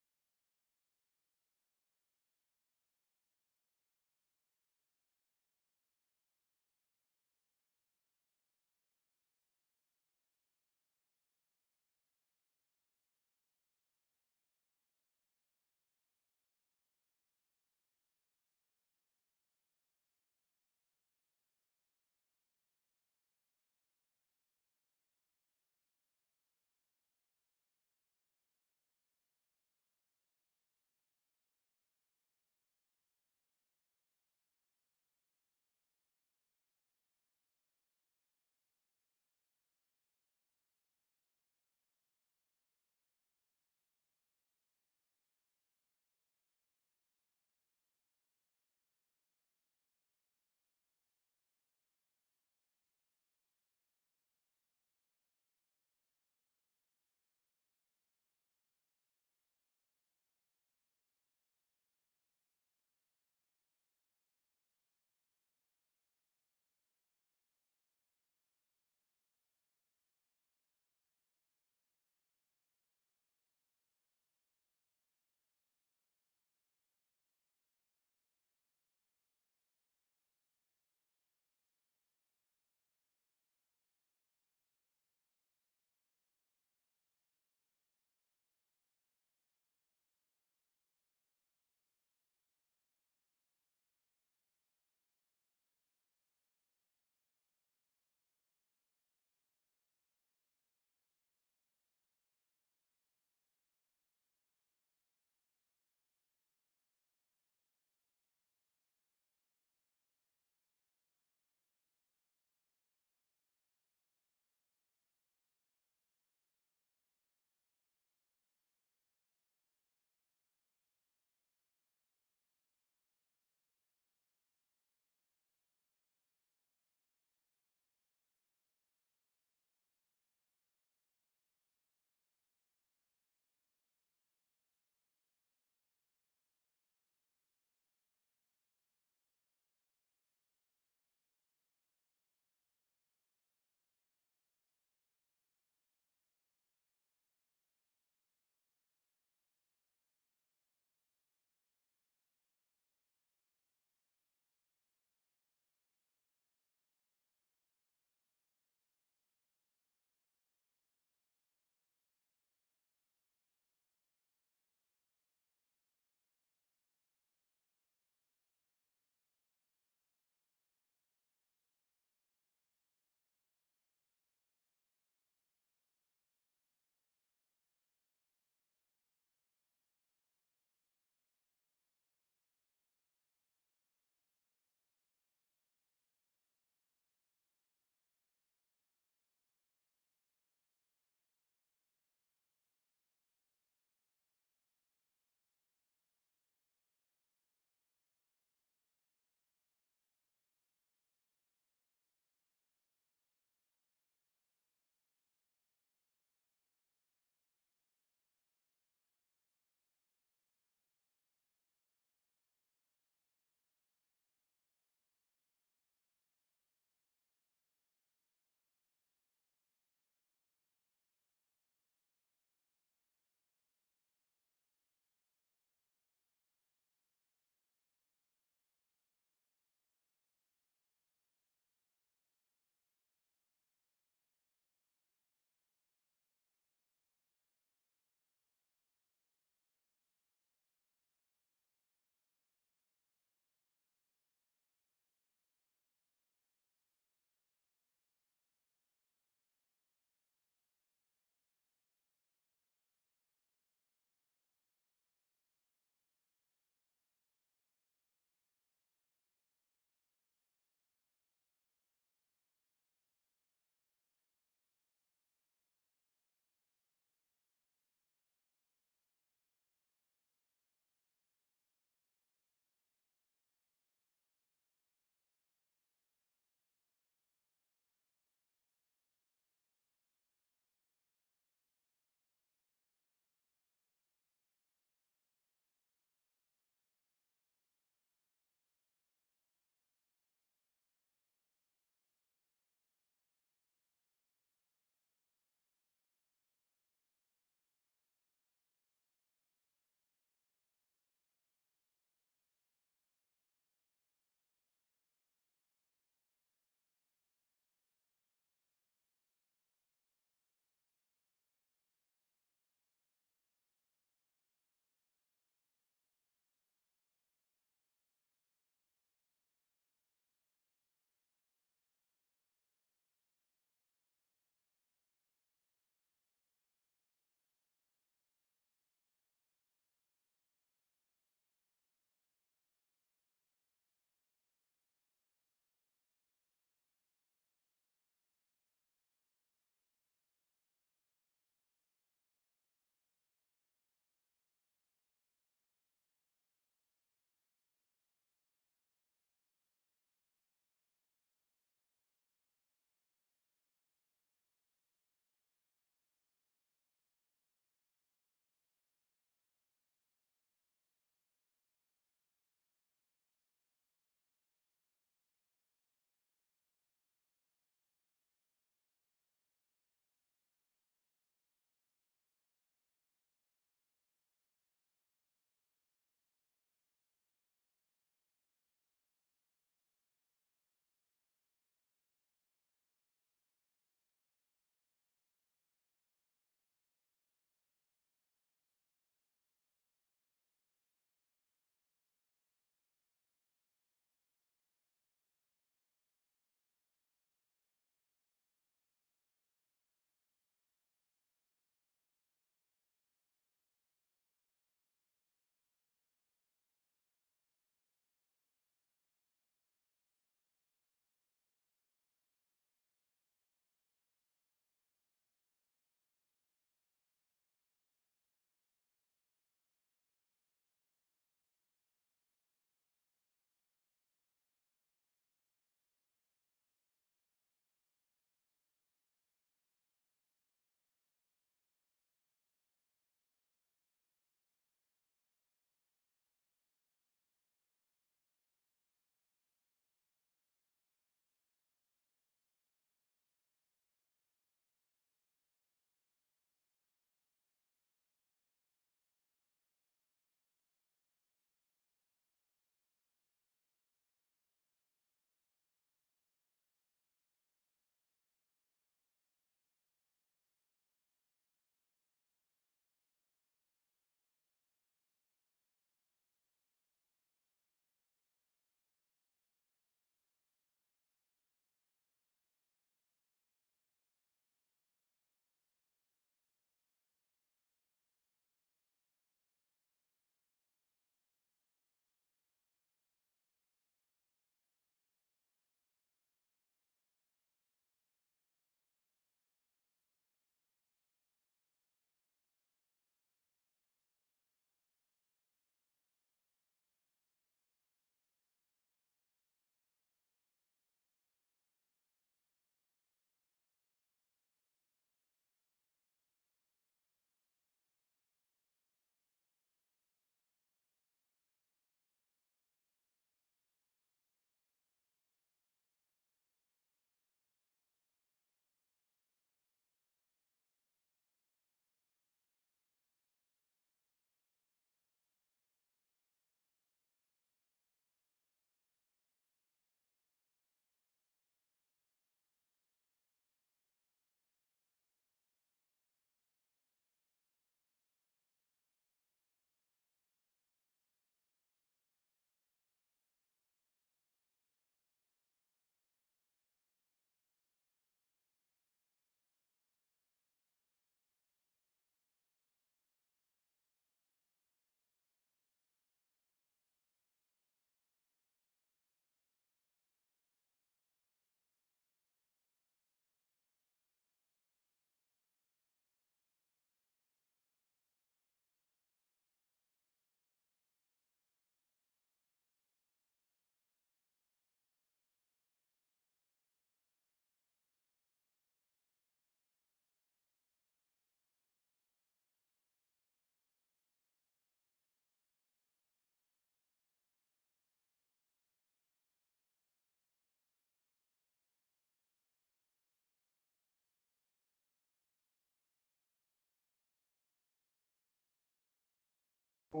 Oh,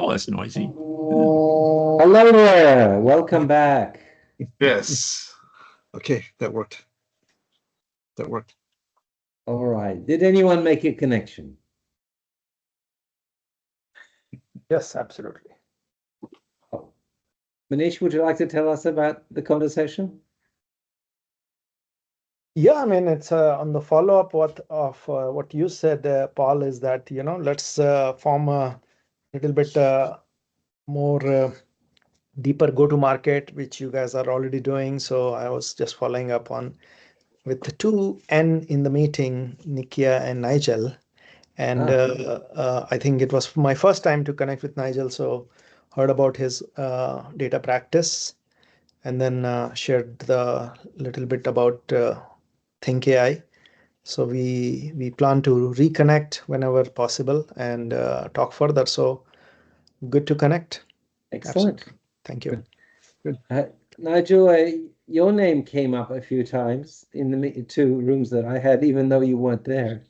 that's noisy. Hello there. Welcome back. Yes. Okay, that worked. That worked. All right. Did anyone make a connection? Yes, absolutely. Oh. Manish, would you like to tell us about the conversation? Yeah, I mean, it's on the follow-up what you said, Paul, is that, let's form a little bit more deeper go-to-market, which you guys are already doing. So I was just following up on with the two N in the meeting, Nikia and Nigel. And I think it was my first time to connect with Nigel, so heard about his data practice, and then shared the little bit about Think AI. So we plan to reconnect whenever possible and talk further. So good to connect. Excellent. Absolutely. Thank you. Nigel, your name came up a few times in the two rooms that I had, even though you weren't there.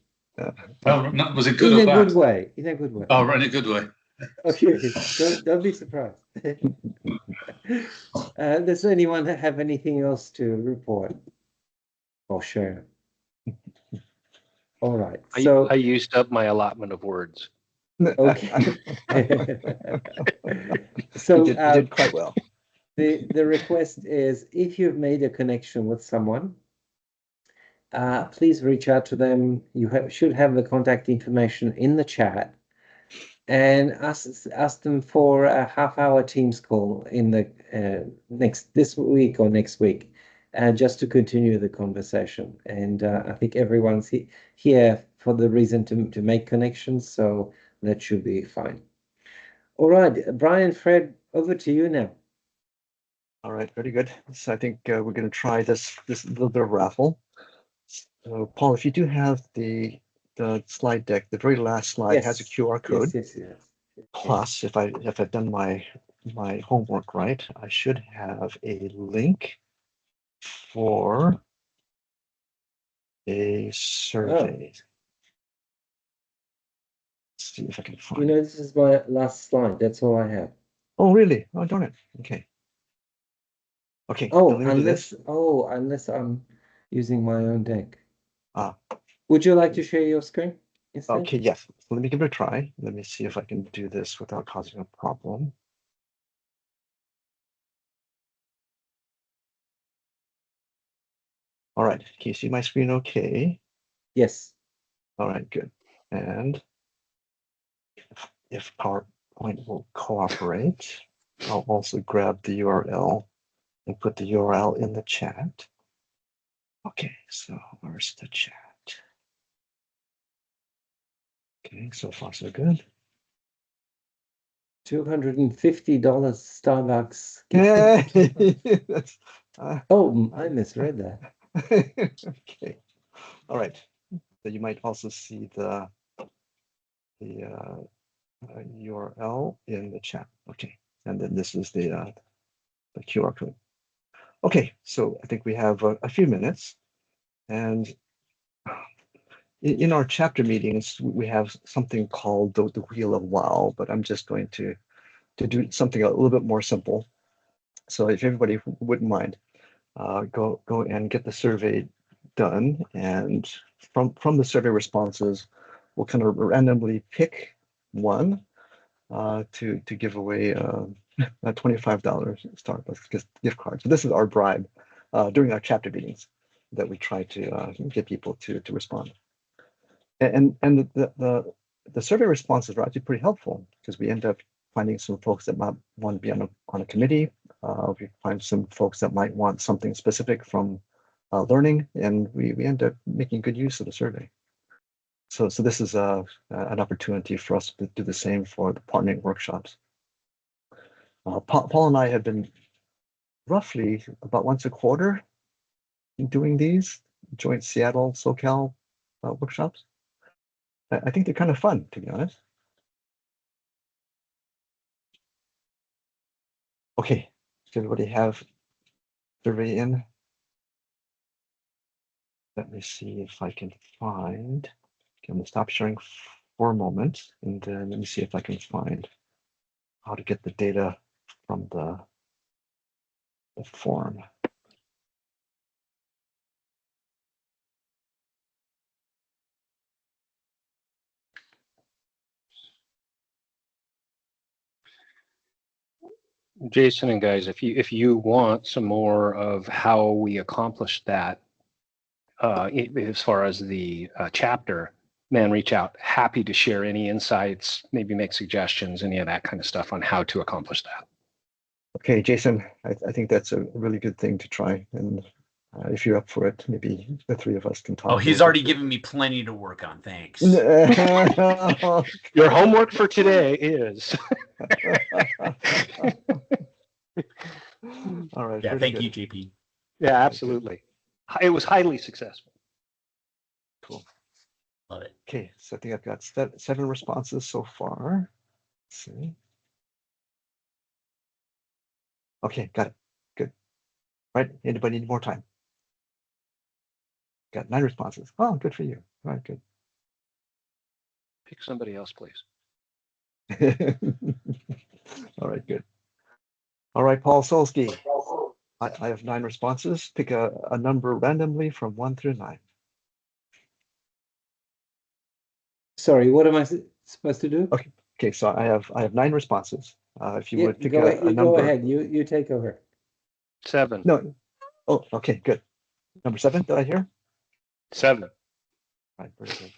Oh, no, was it good In or a bad? good way. In a good way. Oh, in a good way. Okay. Don't be surprised. Does anyone have anything else to report or share? All right. So I used up my allotment of words. okay. So you did quite well. The request is, if you've made a connection with someone, please reach out to them. You should have the contact information in the chat, and ask them for a half-hour Teams call in the this week or next week, just to continue the conversation. And I think everyone's here for the reason to make connections, so that should be fine. All right, Brian, Fred, over to you now. All right, very good. So I think we're going to try this little bit of raffle. So Paul, if you do have the slide deck, the very last slide has a QR code. Yes. Plus, if I've done my homework right, I should have a link for a survey. Let's see if I can find it. This is my last slide. That's all I have. Oh, really? Oh, darn it. Okay. Okay. Oh, let me do this. unless I'm using my own deck. Ah. Would you like to share your screen instead? Okay, yes. So let me give it a try. Let me see if I can do this without causing a problem. All right. Can you see my screen okay? Yes. All right, good. And if PowerPoint will cooperate, I'll also grab the URL and put the URL in the chat. Okay, so where's the chat? Okay, so far so good. $250 Starbucks. That's, Oh, I misread that. okay. All right. So you might also see the URL in the chat. Okay, and then this is the QR code. Okay, so I think we have a few minutes, and in our chapter meetings we have something called the Wheel of Wow, but I'm just going to do something a little bit more simple. So if everybody wouldn't mind, go and get the survey done, and from the survey responses, we'll kind of randomly pick one to give away a $25 Starbucks gift card. So this is our bribe during our chapter meetings that we try to get people to respond. And the survey responses are actually pretty helpful, because we end up finding some folks that might want to be on a committee. We find some folks that might want something specific from learning, and we end up making good use of the survey. So this is an opportunity for us to do the same for the partnering workshops. Paul and I have been roughly about once a quarter doing these joint Seattle SoCal workshops. I think they're kind of fun, to be honest. Okay, does everybody have survey in? Let me see if I can find. Okay, I'm gonna stop sharing for a moment, and then let me see if I can find how to get the data from the form. Jason and guys, if you want some more of how we accomplished that, as far as the chapter, man, reach out. Happy to share any insights, maybe make suggestions, any of that kind of stuff on how to accomplish that. Okay, Jason, I think that's a really good thing to try. And if you're up for it, maybe the three of us can talk. Oh, he's already given me plenty to work on. Thanks. Your homework for today is. All right. Yeah, thank you, JP. Yeah, absolutely. It was highly successful. Cool. Love it. Okay, so I think I've got 7 responses so far. Let's see. Okay, got it. Good. All right, anybody need more time? Got 9 responses. Oh, good for you. All right, good. Pick somebody else, please. All right, good. All right, Paul Solsky. I have 9 responses. Pick a number randomly from 1 through 9. Sorry, what am I supposed to do? Okay, so I have 9 responses. If you would pick a number. Go ahead. You take over. 7. No. Oh, okay, good. Number 7, did I hear? 7. Right, very good.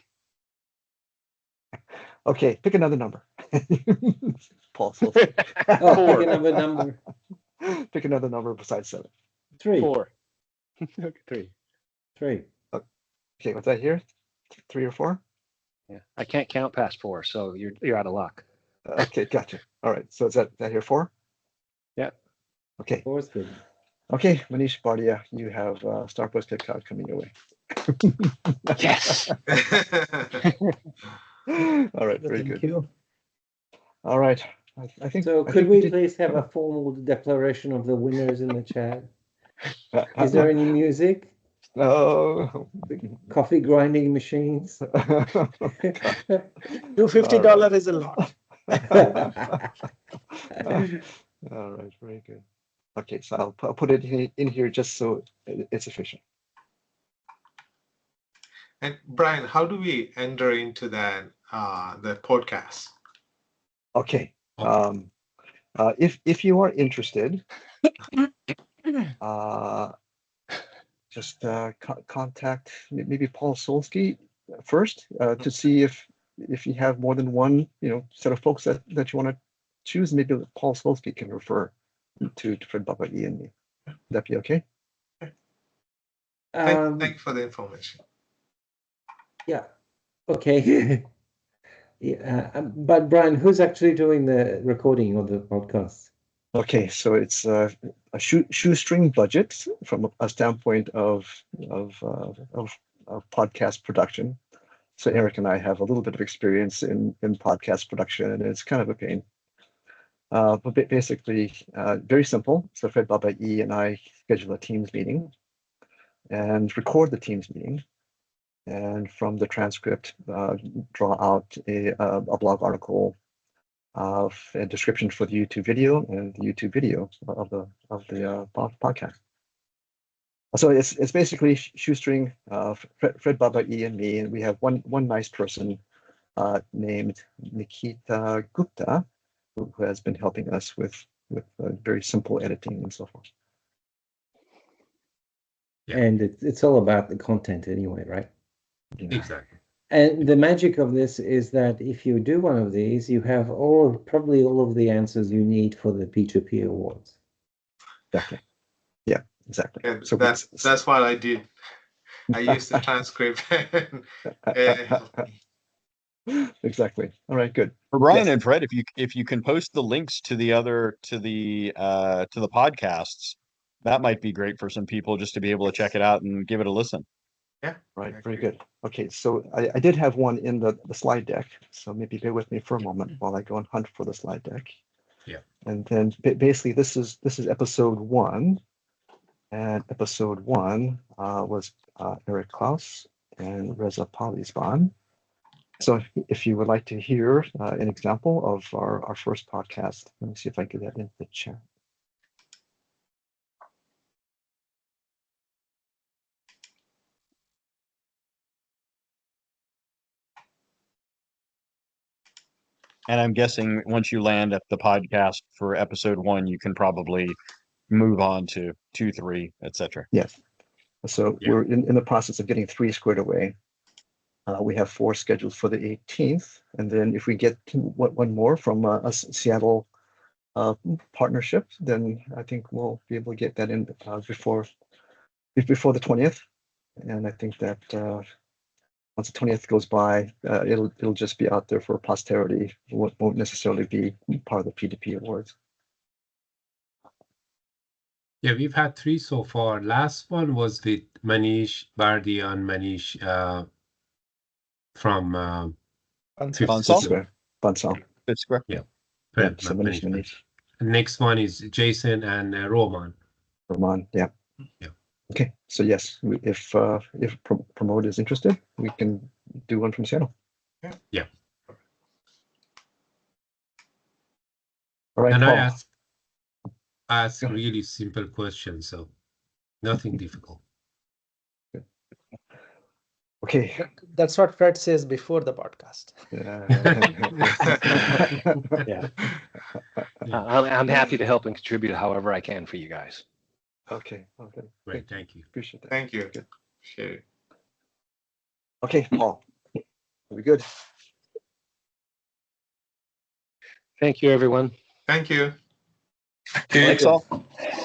Okay, pick another number. Paul Solsky. Oh, pick another number. Pick another number besides 7. 3. 4. 3. 3. Okay, what's that here? 3 or 4? Yeah, I can't count past 4, so you're out of luck. Okay, gotcha. All right, so is that here 4? Yeah. Okay. 4 is good. Okay, Manish Bardia, you have Starpost Tech Cloud coming your way. Yes. All right, very good. Thank you. All right, I think. So could we please have a formal declaration of the winners in the chat? Is there any music? No. Coffee grinding machines? $250 is a lot. All right, very good. Okay, so I'll put it in here just so it's efficient. And Brian, how do we enter into that the podcast? Okay. If you are interested, just contact maybe Paul Solsky first to see if you have more than one set of folks that you want to choose. Maybe Paul Solsky can refer to Fred, Baba, E, and me. Would that be okay? Thank you for the information. Yeah. Okay. Yeah. But Brian, who's actually doing the recording of the podcast? Okay, so it's a shoestring budget from a standpoint of podcast production. So Eric and I have a little bit of experience in podcast production, and it's kind of a pain. But basically, very simple. So Fred, Baba, E, and I schedule a Teams meeting and record the Teams meeting, and from the transcript, draw out a blog article of a description for the YouTube video and the YouTube video of the podcast. So it's basically shoestring Fred, Baba, E, and me, and we have one nice person named Nikita Gupta who has been helping us with very simple editing and so forth. Yeah. And it's all about the content anyway, right? Yeah. Exactly. And the magic of this is that if you do one of these, you have probably all of the answers you need for the P2P awards. Exactly. Yeah, exactly. And So that's what I did. I use the transcript. And, help me. Exactly. All right, good. For Brian Yes. and Fred, if you can post the links to the podcasts, that might be great for some people just to be able to check it out and give it a listen. Yeah. Right, I very agree. good. Okay, so I did have one in the slide deck, so maybe bear with me for a moment while I go and hunt for the slide deck. Yeah. And then basically this is episode 1, and episode 1 was Eric Klaus and Reza Palizban. So if you would like to hear an example of our first podcast, let me see if I can get that in the chat. And I'm guessing once you land at the podcast for episode 1, you can probably move on to 2, 3, etc. Yes. So Yeah. we're in the process of getting 3 squared away. We have 4 scheduled for the 18th. And then if we get one more from a Seattle partnership, then I think we'll be able to get that in before the 20th. And I think that once the 20th goes by, it'll just be out there for posterity. It won't necessarily be part of the P2P awards. Yeah, we've had 3 so far. Last one was with Manish Bardia and Manish from Fifth Bansal? Square. Bansal. Fifth Square. Yeah. Yeah, Manish, so Manish. And next one is Jason and Roman. Roman, yeah. Yeah. Okay, so yes, if Promote is interested, we can do one from Seattle. Yeah. All right, And Paul. I ask Go ahead. really simple questions, so nothing difficult. Okay. That's what Fred says before the podcast. Yeah. I'm happy to help and contribute however I can for you guys. Okay. Okay. Great, thank you. Appreciate that. Thank you. Good. Appreciate it. Okay, Paul. Are we good? Thank you, everyone. Thank you. Thanks all.